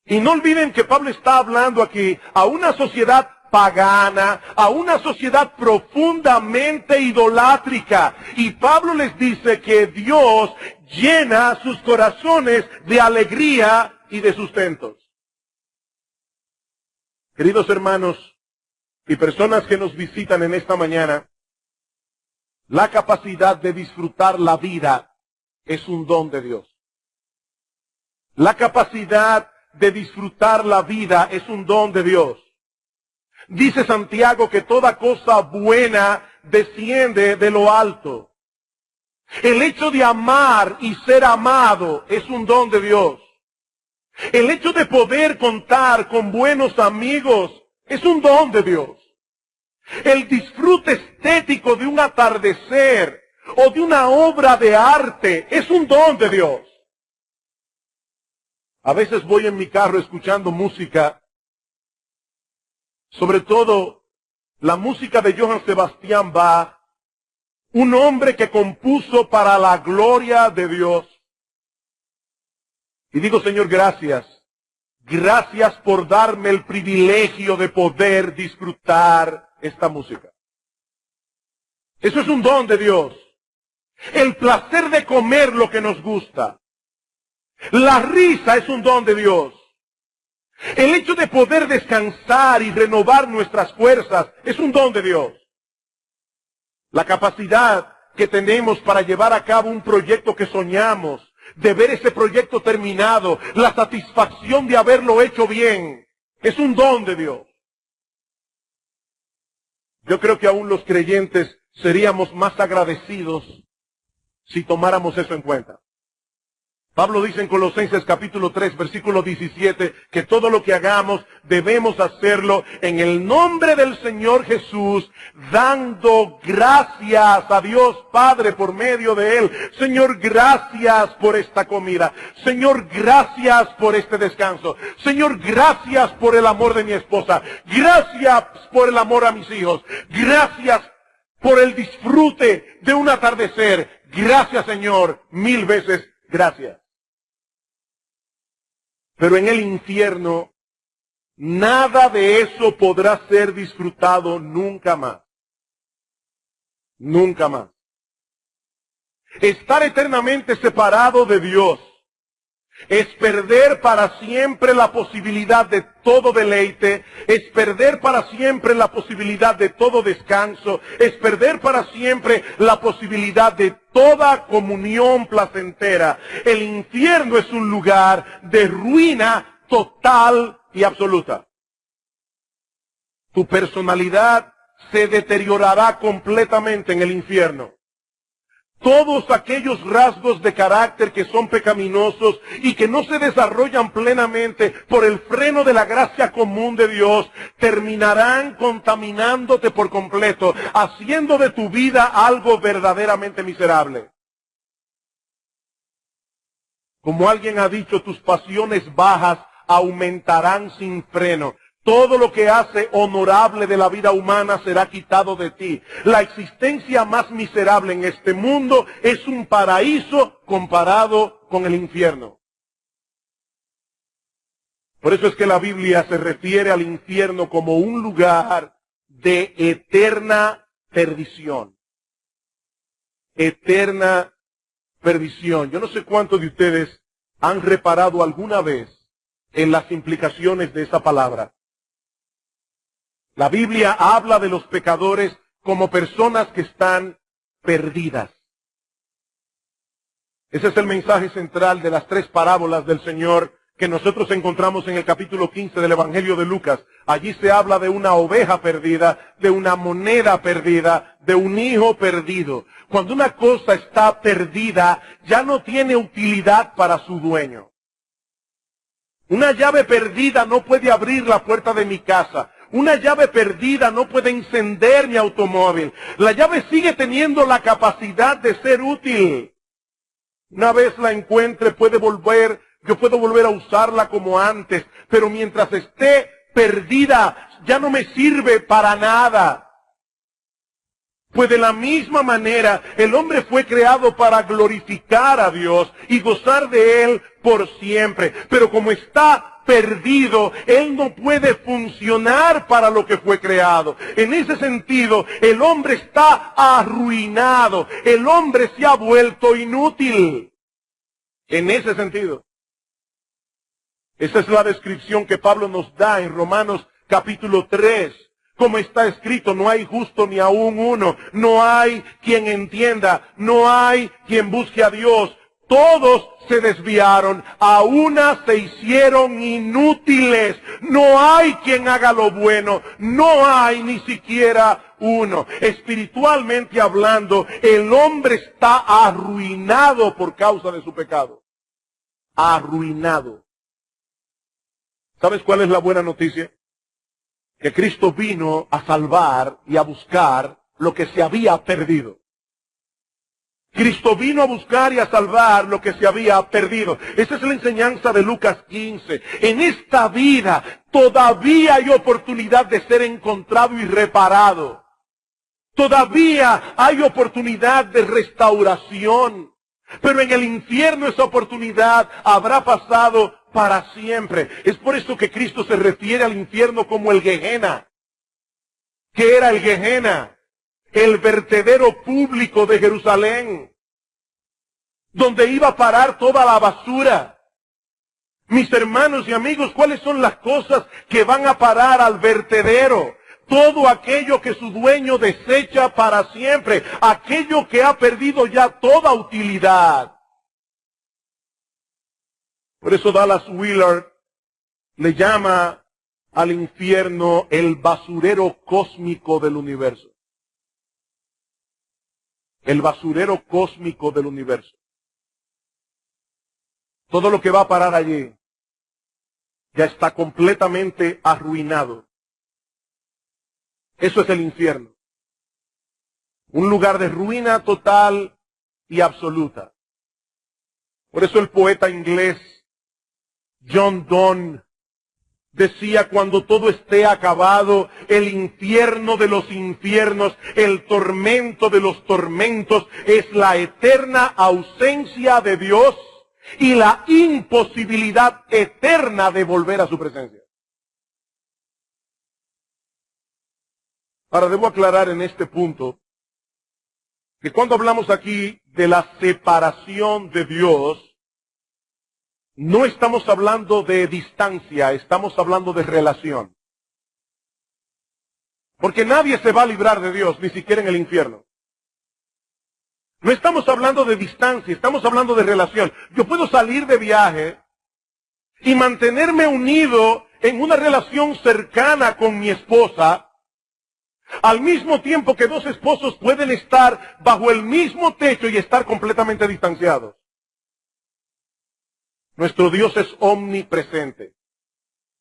S1: Y no olviden que Pablo está hablando aquí a una sociedad pagana, a una sociedad profundamente idolátrica. Y Pablo les dice que Dios llena sus corazones de alegría y de sustentos. Queridos hermanos y personas que nos visitan en esta mañana, la capacidad de disfrutar la vida es un don de Dios. La capacidad de disfrutar la vida es un don de Dios. Dice Santiago que toda cosa buena desciende de lo alto. El hecho de amar y ser amado es un don de Dios. El hecho de poder contar con buenos amigos es un don de Dios. El disfrute estético de un atardecer o de una obra de arte es un don de Dios. A veces voy en mi carro escuchando música, sobre todo la música de Johann Sebastian Bach, un hombre que compuso para la gloria de Dios. Y digo, Señor, gracias. Gracias por darme el privilegio de poder disfrutar esta música. Eso es un don de Dios. El placer de comer lo que nos gusta. La risa es un don de Dios. El hecho de poder descansar y renovar nuestras fuerzas es un don de Dios. La capacidad que tenemos para llevar a cabo un proyecto que soñamos, de ver ese proyecto terminado, la satisfacción de haberlo hecho bien, Es un don de Dios. Yo creo que aún los creyentes seríamos más agradecidos si tomáramos eso en cuenta. Pablo dice en Colosenses capítulo 3, versículo 17, que todo lo que hagamos debemos hacerlo en el nombre del Señor Jesús, dando gracias a Dios Padre por medio de Él. Señor, gracias por esta comida. Señor, gracias por este descanso. Señor, gracias por el amor de mi esposa. Gracias por el amor a mis hijos. Gracias por el disfrute de un atardecer. Gracias, Señor, 1000 veces gracias. Pero en el infierno, nada de eso podrá ser disfrutado nunca más. Nunca más. Estar eternamente separado de Dios es perder para siempre la posibilidad de todo deleite, es perder para siempre la posibilidad de todo descanso, es perder para siempre la posibilidad de toda comunión placentera. El infierno es un lugar de ruina total y absoluta. Tu personalidad se deteriorará completamente en el infierno. Todos aquellos rasgos de carácter que son pecaminosos y que no se desarrollan plenamente por el freno de la gracia común de Dios, terminarán contaminándote por completo, haciendo de tu vida algo verdaderamente miserable. Como alguien ha dicho, tus pasiones bajas aumentarán sin freno. Todo lo que hace honorable de la vida humana será quitado de ti. La existencia más miserable en este mundo es un paraíso comparado con el infierno. Por eso es que la Biblia se refiere al infierno como un lugar de eterna perdición. Eterna perdición. Yo no sé cuántos de ustedes han reparado alguna vez en las implicaciones de esa palabra. La Biblia habla de los pecadores como personas que están perdidas. Ese es el mensaje central de las 3 parábolas del Señor que nosotros encontramos en el capítulo 15 del Evangelio de Lucas. Allí se habla de una oveja perdida, de una moneda perdida, de un hijo perdido. Cuando una cosa está perdida, ya no tiene utilidad para su dueño. Una llave perdida no puede abrir la puerta de mi casa. Una llave perdida no puede encender mi automóvil. La llave sigue teniendo la capacidad de ser útil. Una vez la encuentre, yo puedo volver a usarla como antes, pero mientras esté perdida, ya no me sirve para nada. Pues de la misma manera, el hombre fue creado para glorificar a Dios y gozar de Él por siempre. Pero como está perdido, Él no puede funcionar para lo que fue creado. En ese sentido, el hombre está arruinado. El hombre se ha vuelto inútil. En ese sentido. Esa es la descripción que Pablo nos da en Romanos capítulo 3. Como está escrito, no hay justo ni aún uno. No hay quien entienda. No hay quien busque a Dios. Todos se desviaron, a una se hicieron inútiles. No hay quien haga lo bueno, no hay ni siquiera uno. Espiritualmente hablando, el hombre está arruinado por causa de su pecado. Arruinado. ¿Sabes cuál es la buena noticia? Que Cristo vino a salvar y a buscar lo que se había perdido. Cristo vino a buscar y a salvar lo que se había perdido. Esa es la enseñanza de Lucas 15. En esta vida todavía hay oportunidad de ser encontrado y reparado. Todavía hay oportunidad de restauración. Pero en el infierno esa oportunidad habrá pasado para siempre. Es por esto que Cristo se refiere al infierno como el Gehenna. ¿Qué era el Gehenna? El vertedero público de Jerusalén, donde iba a parar toda la basura. Mis hermanos y amigos, ¿cuáles son las cosas que van a parar al vertedero? Todo aquello que su dueño desecha para siempre, aquello que ha perdido ya toda utilidad. Por eso Dallas Willard le llama al infierno el basurero cósmico del universo. El basurero cósmico del universo. Todo lo que va a parar allí ya está completamente arruinado. Eso es el infierno. Un lugar de ruina total y absoluta. Por eso el poeta inglés John Donne decía: cuando todo esté acabado, el infierno de los infiernos, el tormento de los tormentos, es la eterna ausencia de Dios y la imposibilidad eterna de volver a su presencia. Ahora debo aclarar en este punto que cuando hablamos aquí de la separación de Dios, no estamos hablando de distancia, estamos hablando de relación. Porque nadie se va a librar de Dios, ni siquiera en el infierno. No estamos hablando de distancia, estamos hablando de relación. Yo puedo salir de viaje y mantenerme unido en una relación cercana con mi esposa, al mismo tiempo que dos esposos pueden estar bajo el mismo techo y estar completamente distanciados. Nuestro Dios es omnipresente.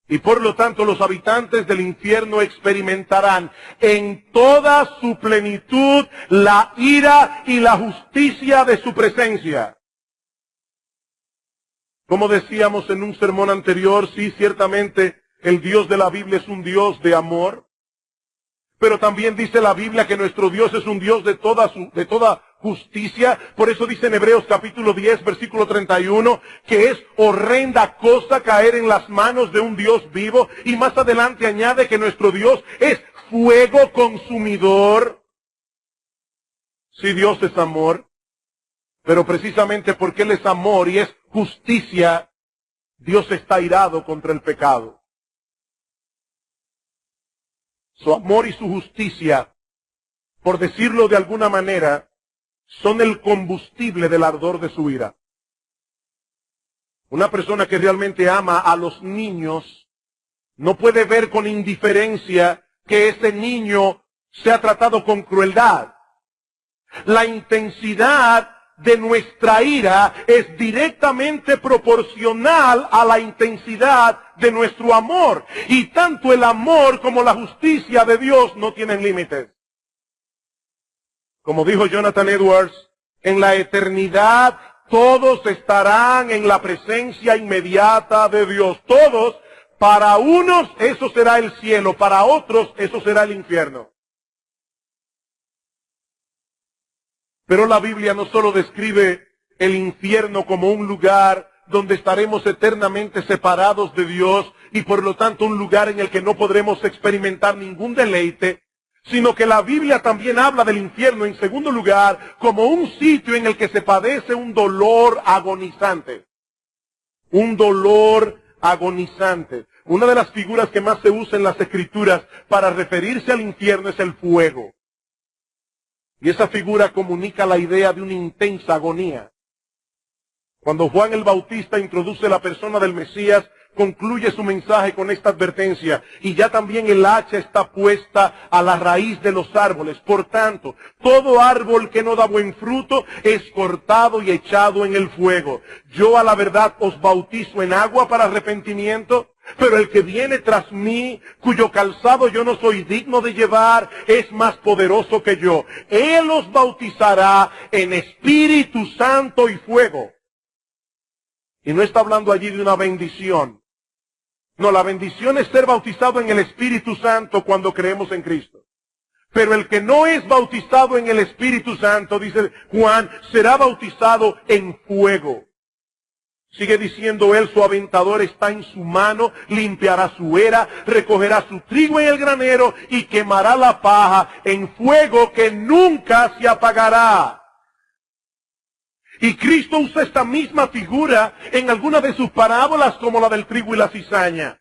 S1: Y por lo tanto los habitantes del infierno experimentarán en toda su plenitud la ira y la justicia de su presencia. Como decíamos en un sermón anterior, sí, ciertamente el Dios de la Biblia es un Dios de amor. Pero también dice la Biblia que nuestro Dios es un Dios de toda justicia. Por eso dice en Hebreos capítulo 10, versículo 31, que es horrenda cosa caer en las manos de un Dios vivo. Y más adelante añade que nuestro Dios es fuego consumidor. Sí, Dios es amor. Pero precisamente porque Él es amor y es justicia, Dios está irado contra el pecado. Su amor y su justicia, por decirlo de alguna manera, son el combustible del ardor de su ira. Una persona que realmente ama a los niños no puede ver con indiferencia que ese niño sea tratado con crueldad. La intensidad de nuestra ira es directamente proporcional a la intensidad de nuestro amor. Y tanto el amor como la justicia de Dios no tienen límites. Como dijo Jonathan Edwards, en la eternidad todos estarán en la presencia inmediata de Dios. Todos, para unos eso será el cielo, para otros eso será el infierno. Pero la Biblia no solo describe el infierno como un lugar donde estaremos eternamente separados de Dios y por lo tanto un lugar en el que no podremos experimentar ningún deleite, sino que la Biblia también habla del infierno en segundo lugar como un sitio en el que se padece un dolor agonizante. Un dolor agonizante. Una de las figuras que más se usa en las Escrituras para referirse al infierno es el fuego. Y esa figura comunica la idea de una intensa agonía. Cuando Juan el Bautista introduce la persona del Mesías, concluye su mensaje con esta advertencia: y ya también el hacha está puesta a la raíz de los árboles. Por tanto, todo árbol que no da buen fruto es cortado y echado en el fuego. Yo a la verdad os bautizo en agua para arrepentimiento, pero el que viene tras mí, cuyo calzado yo no soy digno de llevar, es más poderoso que yo. Él os bautizará en Espíritu Santo y fuego. Y no está hablando allí de una bendición. No, la bendición es ser bautizado en el Espíritu Santo cuando creemos en Cristo. Pero el que no es bautizado en el Espíritu Santo, dice Juan, será bautizado en fuego. Sigue diciendo él, su aventador está en su mano, limpiará su era, recogerá su trigo en el granero y quemará la paja en fuego que nunca se apagará. Y Cristo usa esta misma figura en algunas de sus parábolas como la del trigo y la cizaña.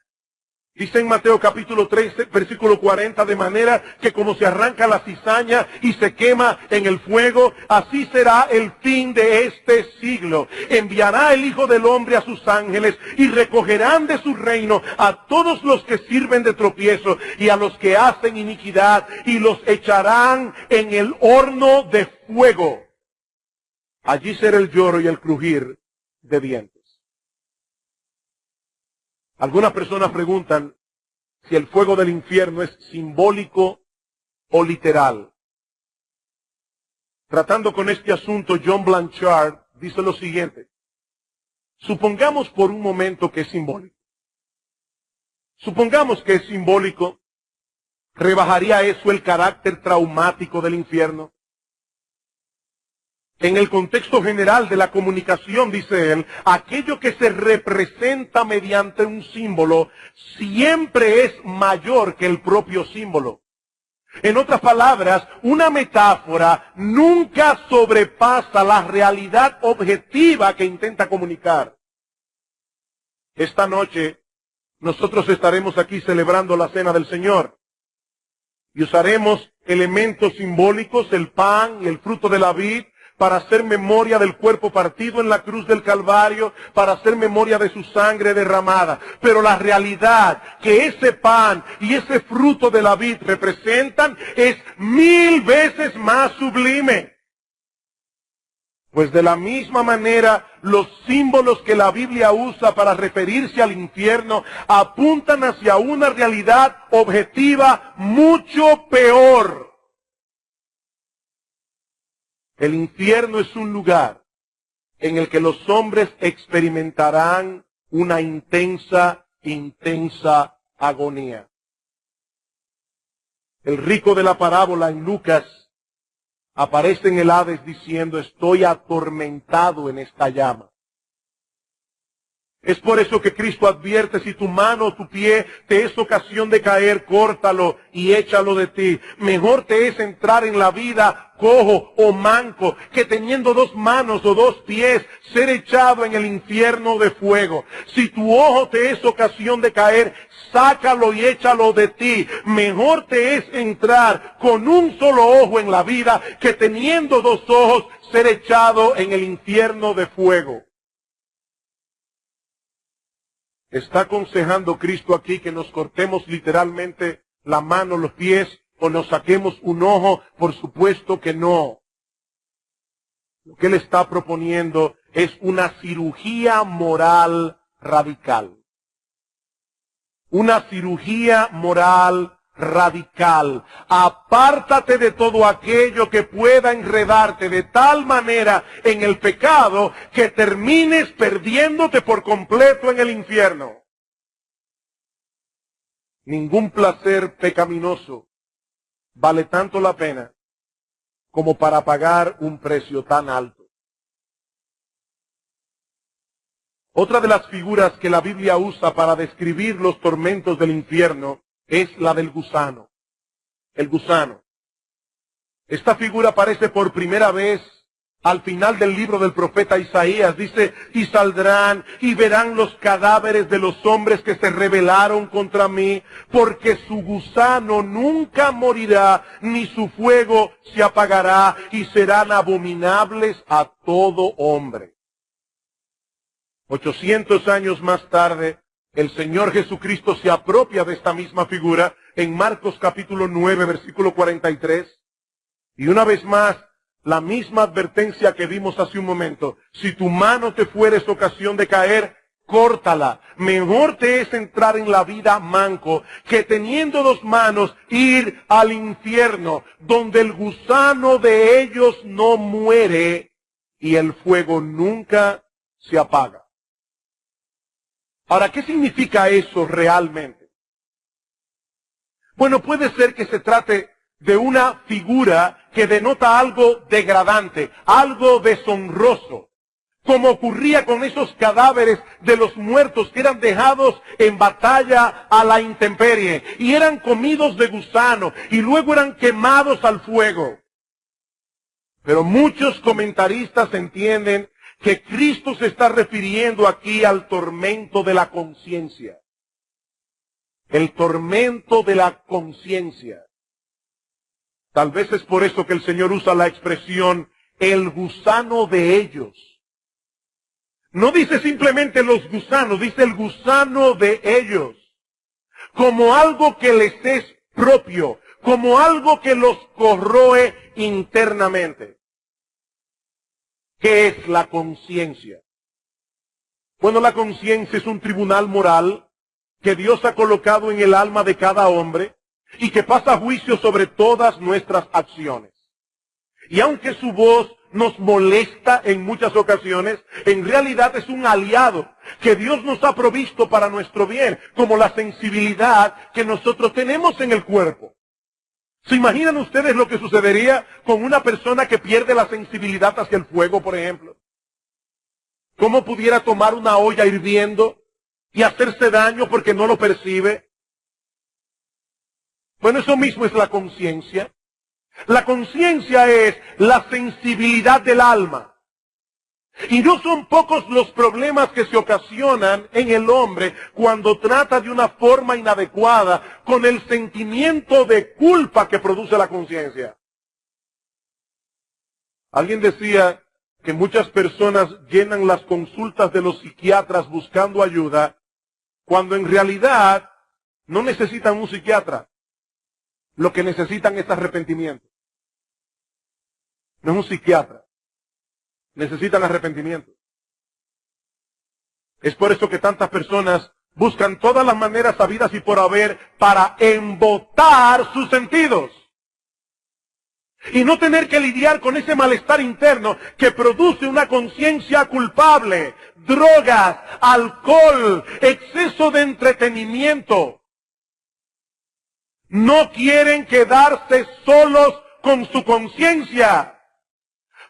S1: Dice en Mateo capítulo 13, versículo 40, de manera que como se arranca la cizaña y se quema en el fuego, así será el fin de este siglo. Enviará el Hijo del Hombre a sus ángeles y recogerán de su reino a todos los que sirven de tropiezo y a los que hacen iniquidad y los echarán en el horno de fuego. Allí será el lloro y el crujir de dientes. Algunas personas preguntan si el fuego del infierno es simbólico o literal. Tratando con este asunto, John Blanchard dice lo siguiente. Supongamos por un momento que es simbólico. Supongamos que es simbólico. ¿Rebajaría eso el carácter traumático del infierno? En el contexto general de la comunicación, dice él, aquello que se representa mediante un símbolo siempre es mayor que el propio símbolo. En otras palabras, una metáfora nunca sobrepasa la realidad objetiva que intenta comunicar. Esta noche nosotros estaremos aquí celebrando la Cena del Señor y usaremos elementos simbólicos, el pan y el fruto de la vid, para hacer memoria del cuerpo partido en la cruz del Calvario, para hacer memoria de su sangre derramada. Pero la realidad que ese pan y ese fruto de la vid representan es 1000 veces más sublime. Pues de la misma manera, los símbolos que la Biblia usa para referirse al infierno apuntan hacia una realidad objetiva mucho peor. El infierno es un lugar en el que los hombres experimentarán una intensa agonía. El rico de la parábola en Lucas aparece en el Hades diciendo, estoy atormentado en esta llama. Es por eso que Cristo advierte, si tu mano o tu pie te es ocasión de caer, córtalo y échalo de ti. Mejor te es entrar en la vida cojo o manco, que teniendo 2 manos o 2 pies, ser echado en el infierno de fuego. Si tu ojo te es ocasión de caer, sácalo y échalo de ti. Mejor te es entrar con un solo ojo en la vida, que teniendo 2 ojos, ser echado en el infierno de fuego. ¿Está aconsejando Cristo aquí que nos cortemos literalmente la mano, los pies o nos saquemos un ojo? Por supuesto que no. Lo que Él está proponiendo es una cirugía moral radical. Una cirugía moral radical. Apártate de todo aquello que pueda enredarte de tal manera en el pecado que termines perdiéndote por completo en el infierno. Ningún placer pecaminoso vale tanto la pena como para pagar un precio tan alto. Otra de las figuras que la Biblia usa para describir los tormentos del infierno es la del gusano. El gusano. Esta figura aparece por primera vez al final del libro del profeta Isaías. Dice, y saldrán y verán los cadáveres de los hombres que se rebelaron contra mí, porque su gusano nunca morirá, ni su fuego se apagará, y serán abominables a todo hombre. 800 años más tarde, el Señor Jesucristo se apropia de esta misma figura en Marcos capítulo 9, versículo 43. Y una vez más, la misma advertencia que vimos hace un momento. Si tu mano te fueres ocasión de caer, córtala. Mejor te es entrar en la vida manco que teniendo 2 manos ir al infierno, donde el gusano de ellos no muere y el fuego nunca se apaga. Ahora, ¿qué significa eso realmente? Bueno, puede ser que se trate de una figura que denota algo degradante, algo deshonroso, como ocurría con esos cadáveres de los muertos que eran dejados en batalla a la intemperie y eran comidos de gusano y luego eran quemados al fuego. Pero muchos comentaristas entienden que Cristo se está refiriendo aquí al tormento de la conciencia. El tormento de la conciencia. Tal vez es por eso que el Señor usa la expresión el gusano de ellos. No dice simplemente los gusanos, dice el gusano de ellos. Como algo que les es propio, como algo que los corroe internamente. ¿Qué es la conciencia? Bueno, la conciencia es un tribunal moral que Dios ha colocado en el alma de cada hombre y que pasa juicio sobre todas nuestras acciones. Y aunque su voz nos molesta en muchas ocasiones, en realidad es un aliado que Dios nos ha provisto para nuestro bien, como la sensibilidad que nosotros tenemos en el cuerpo. ¿Se imaginan ustedes lo que sucedería con una persona que pierde la sensibilidad hacia el fuego, por ejemplo? ¿Cómo pudiera tomar una olla hirviendo y hacerse daño porque no lo percibe? Bueno, eso mismo es la conciencia. La conciencia es la sensibilidad del alma. Y no son pocos los problemas que se ocasionan en el hombre cuando trata de una forma inadecuada con el sentimiento de culpa que produce la conciencia. Alguien decía que muchas personas llenan las consultas de los psiquiatras buscando ayuda, cuando en realidad no necesitan un psiquiatra. Lo que necesitan es arrepentimiento. No es un psiquiatra. Necesitan arrepentimiento. Es por eso que tantas personas buscan todas las maneras habidas y por haber para embotar sus sentidos. Y no tener que lidiar con ese malestar interno que produce una conciencia culpable, drogas, alcohol, exceso de entretenimiento. No quieren quedarse solos con su conciencia,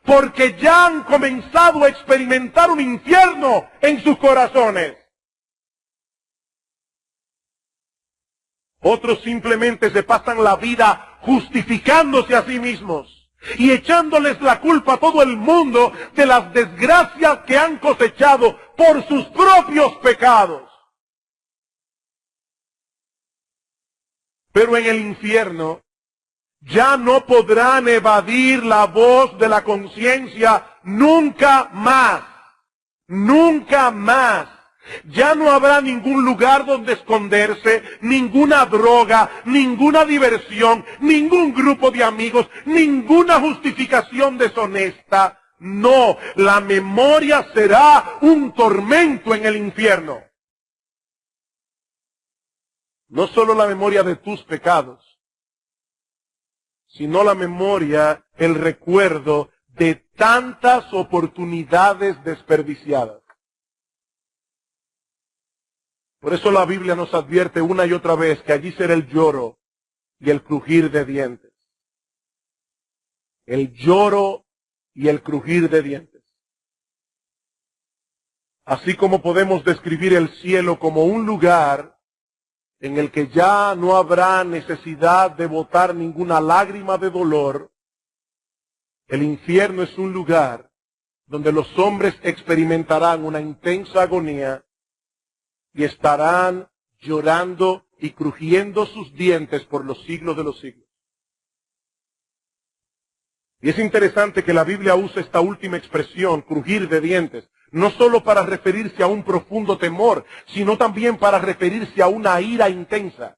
S1: porque ya han comenzado a experimentar un infierno en sus corazones. Otros simplemente se pasan la vida justificándose a sí mismos y echándoles la culpa a todo el mundo de las desgracias que han cosechado por sus propios pecados. Pero en el infierno ya no podrán evadir la voz de la conciencia nunca más. Nunca más. Ya no habrá ningún lugar donde esconderse, ninguna droga, ninguna diversión, ningún grupo de amigos, ninguna justificación deshonesta. No, la memoria será un tormento en el infierno. No solo la memoria de tus pecados, sino la memoria, el recuerdo de tantas oportunidades desperdiciadas. Por eso la Biblia nos advierte una y otra vez que allí será el lloro y el crujir de dientes. El lloro y el crujir de dientes. Así como podemos describir el cielo como un lugar en el que ya no habrá necesidad de botar ninguna lágrima de dolor, el infierno es un lugar donde los hombres experimentarán una intensa agonía y estarán llorando y crujiendo sus dientes por los siglos de los siglos. Y es interesante que la Biblia usa esta última expresión, crujir de dientes, no solo para referirse a un profundo temor, sino también para referirse a una ira intensa.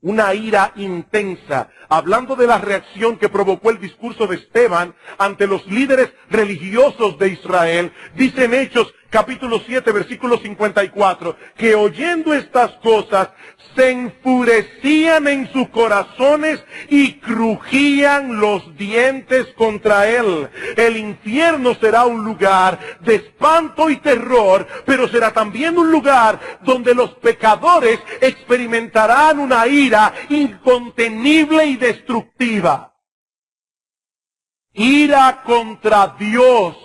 S1: Una ira intensa, hablando de la reacción que provocó el discurso de Esteban ante los líderes religiosos de Israel. Dice en Hechos capítulo 7, versículo 54, que oyendo estas cosas se enfurecían en sus corazones y crujían los dientes contra él. El infierno será un lugar de espanto y terror, pero será también un lugar donde los pecadores experimentarán una ira incontenible y destructiva. Ira contra Dios.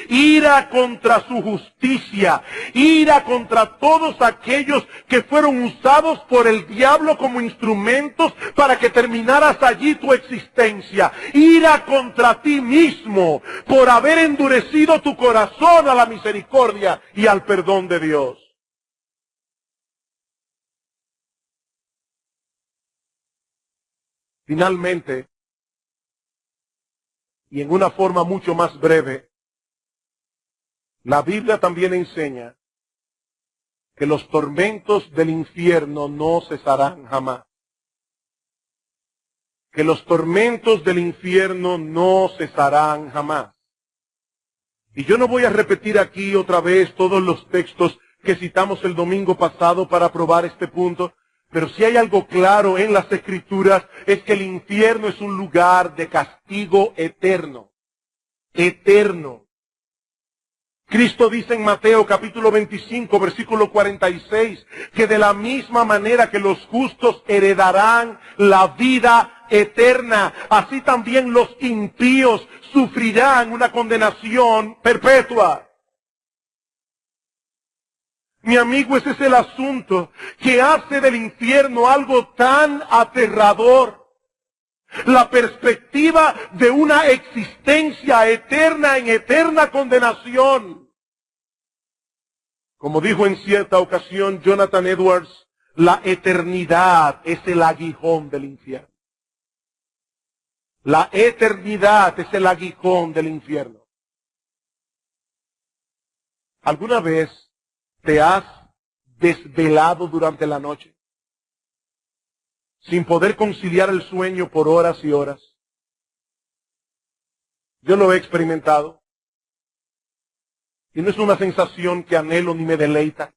S1: Ira contra su justicia, ira contra todos aquellos que fueron usados por el diablo como instrumentos para que terminaras allí tu existencia. Ira contra ti mismo por haber endurecido tu corazón a la misericordia y al perdón de Dios. Finalmente, y en una forma mucho más breve, la Biblia también enseña que los tormentos del infierno no cesarán jamás. Que los tormentos del infierno no cesarán jamás. Y yo no voy a repetir aquí otra vez todos los textos que citamos el domingo pasado para probar este punto, pero si hay algo claro en las Escrituras es que el infierno es un lugar de castigo eterno. Eterno. Cristo dice en Mateo capítulo 25, versículo 46, que de la misma manera que los justos heredarán la vida eterna, así también los impíos sufrirán una condenación perpetua. Mi amigo, ese es el asunto que hace del infierno algo tan aterrador. La perspectiva de una existencia eterna en eterna condenación. Como dijo en cierta ocasión Jonathan Edwards, la eternidad es el aguijón del infierno. La eternidad es el aguijón del infierno. ¿Alguna vez te has desvelado durante la noche sin poder conciliar el sueño por horas y horas? Yo lo he experimentado. Y no es una sensación que anhelo ni me deleita.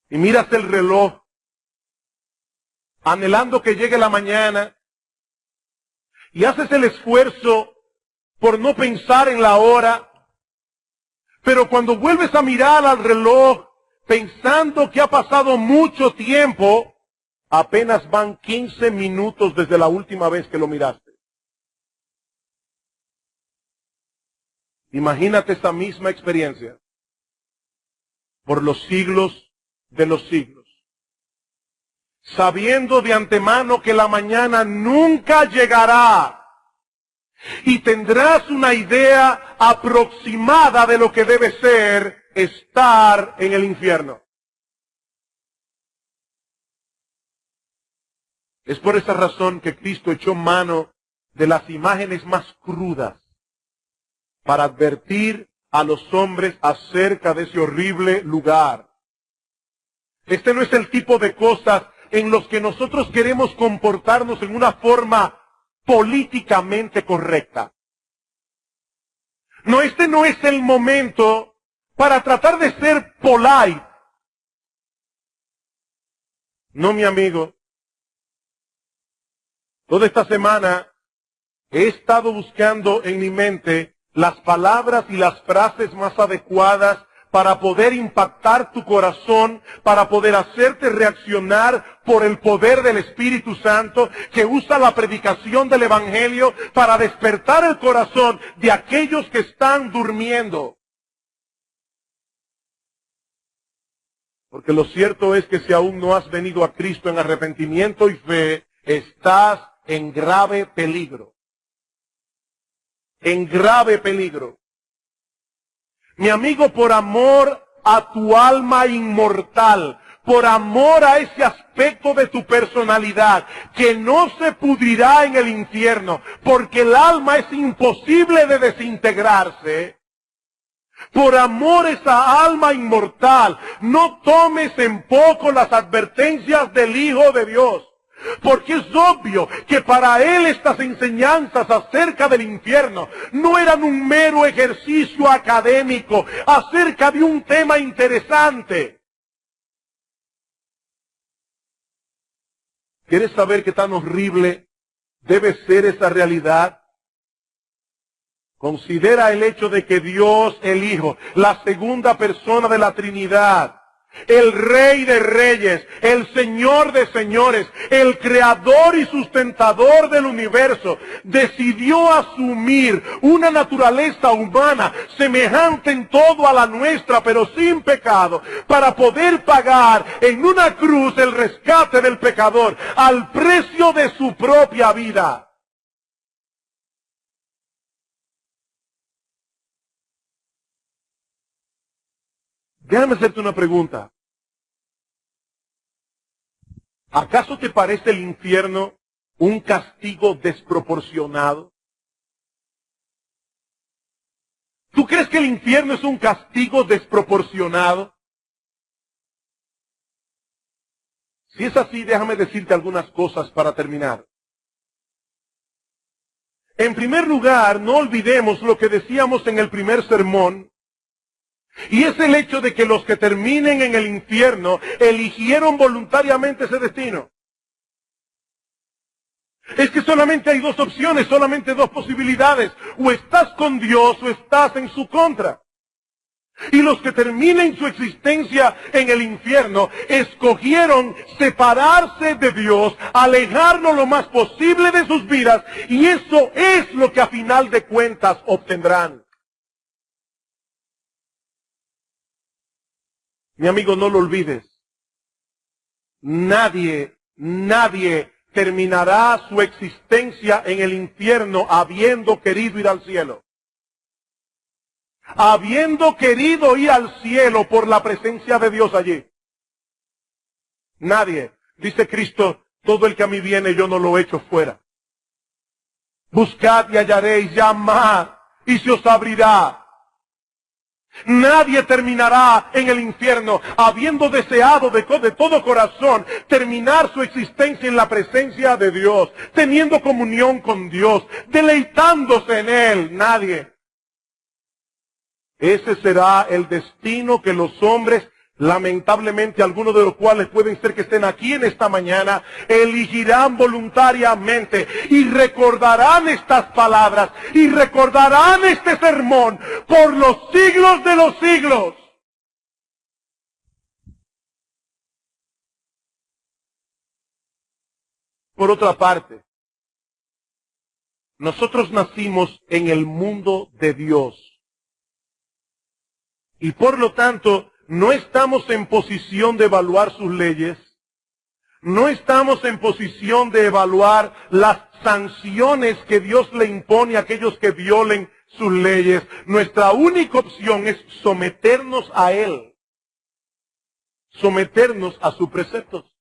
S1: Y miras el reloj, anhelando que llegue la mañana, y haces el esfuerzo por no pensar en la hora, pero cuando vuelves a mirar al reloj, pensando que ha pasado mucho tiempo, apenas van 15 minutos desde la última vez que lo miraste. Imagínate esa misma experiencia por los siglos de los siglos, sabiendo de antemano que la mañana nunca llegará y tendrás una idea aproximada de lo que debe ser estar en el infierno. Es por esa razón que Cristo echó mano de las imágenes más crudas para advertir a los hombres acerca de ese horrible lugar. Este no es el tipo de cosas en los que nosotros queremos comportarnos en una forma políticamente correcta. No, este no es el momento para tratar de ser polite. No, mi amigo. Toda esta semana he estado buscando en mi mente las palabras y las frases más adecuadas para poder impactar tu corazón, para poder hacerte reaccionar por el poder del Espíritu Santo, que usa la predicación del Evangelio para despertar el corazón de aquellos que están durmiendo. Porque lo cierto es que si aún no has venido a Cristo en arrepentimiento y fe, estás en grave peligro. En grave peligro. Mi amigo, por amor a tu alma inmortal, por amor a ese aspecto de tu personalidad que no se pudrirá en el infierno, porque el alma es imposible de desintegrarse, por amor a esa alma inmortal, no tomes en poco las advertencias del Hijo de Dios. Porque es obvio que para él estas enseñanzas acerca del infierno no eran un mero ejercicio académico acerca de un tema interesante. ¿Quieres saber qué tan horrible debe ser esa realidad? Considera el hecho de que Dios, el Hijo, la segunda persona de la Trinidad, el Rey de Reyes, el Señor de Señores, el Creador y sustentador del universo, decidió asumir una naturaleza humana semejante en todo a la nuestra, pero sin pecado, para poder pagar en una cruz el rescate del pecador al precio de su propia vida. Déjame hacerte una pregunta. ¿Acaso te parece el infierno un castigo desproporcionado? ¿Tú crees que el infierno es un castigo desproporcionado? Si es así, déjame decirte algunas cosas para terminar. En primer lugar, no olvidemos lo que decíamos en el primer sermón, y es el hecho de que los que terminen en el infierno eligieron voluntariamente ese destino. Es que solamente hay dos opciones, solamente dos posibilidades. O estás con Dios o estás en su contra. Y los que terminen su existencia en el infierno escogieron separarse de Dios, alejarlo lo más posible de sus vidas, y eso es lo que a final de cuentas obtendrán. Mi amigo, no lo olvides. Nadie terminará su existencia en el infierno habiendo querido ir al cielo. Habiendo querido ir al cielo por la presencia de Dios allí. Nadie. Dice Cristo, todo el que a mí viene yo no lo echo fuera. Buscad y hallaréis, llamad y se os abrirá. Nadie terminará en el infierno habiendo deseado de todo corazón terminar su existencia en la presencia de Dios, teniendo comunión con Dios, deleitándose en Él. Nadie. Ese será el destino que los hombres, lamentablemente algunos de los cuales pueden ser que estén aquí en esta mañana, elegirán voluntariamente y recordarán estas palabras y recordarán este sermón por los siglos de los siglos. Por otra parte, nosotros nacimos en el mundo de Dios. Y por lo tanto, no estamos en posición de evaluar sus leyes. No estamos en posición de evaluar las sanciones que Dios le impone a aquellos que violen sus leyes. Nuestra única opción es someternos a Él. Someternos a sus preceptos.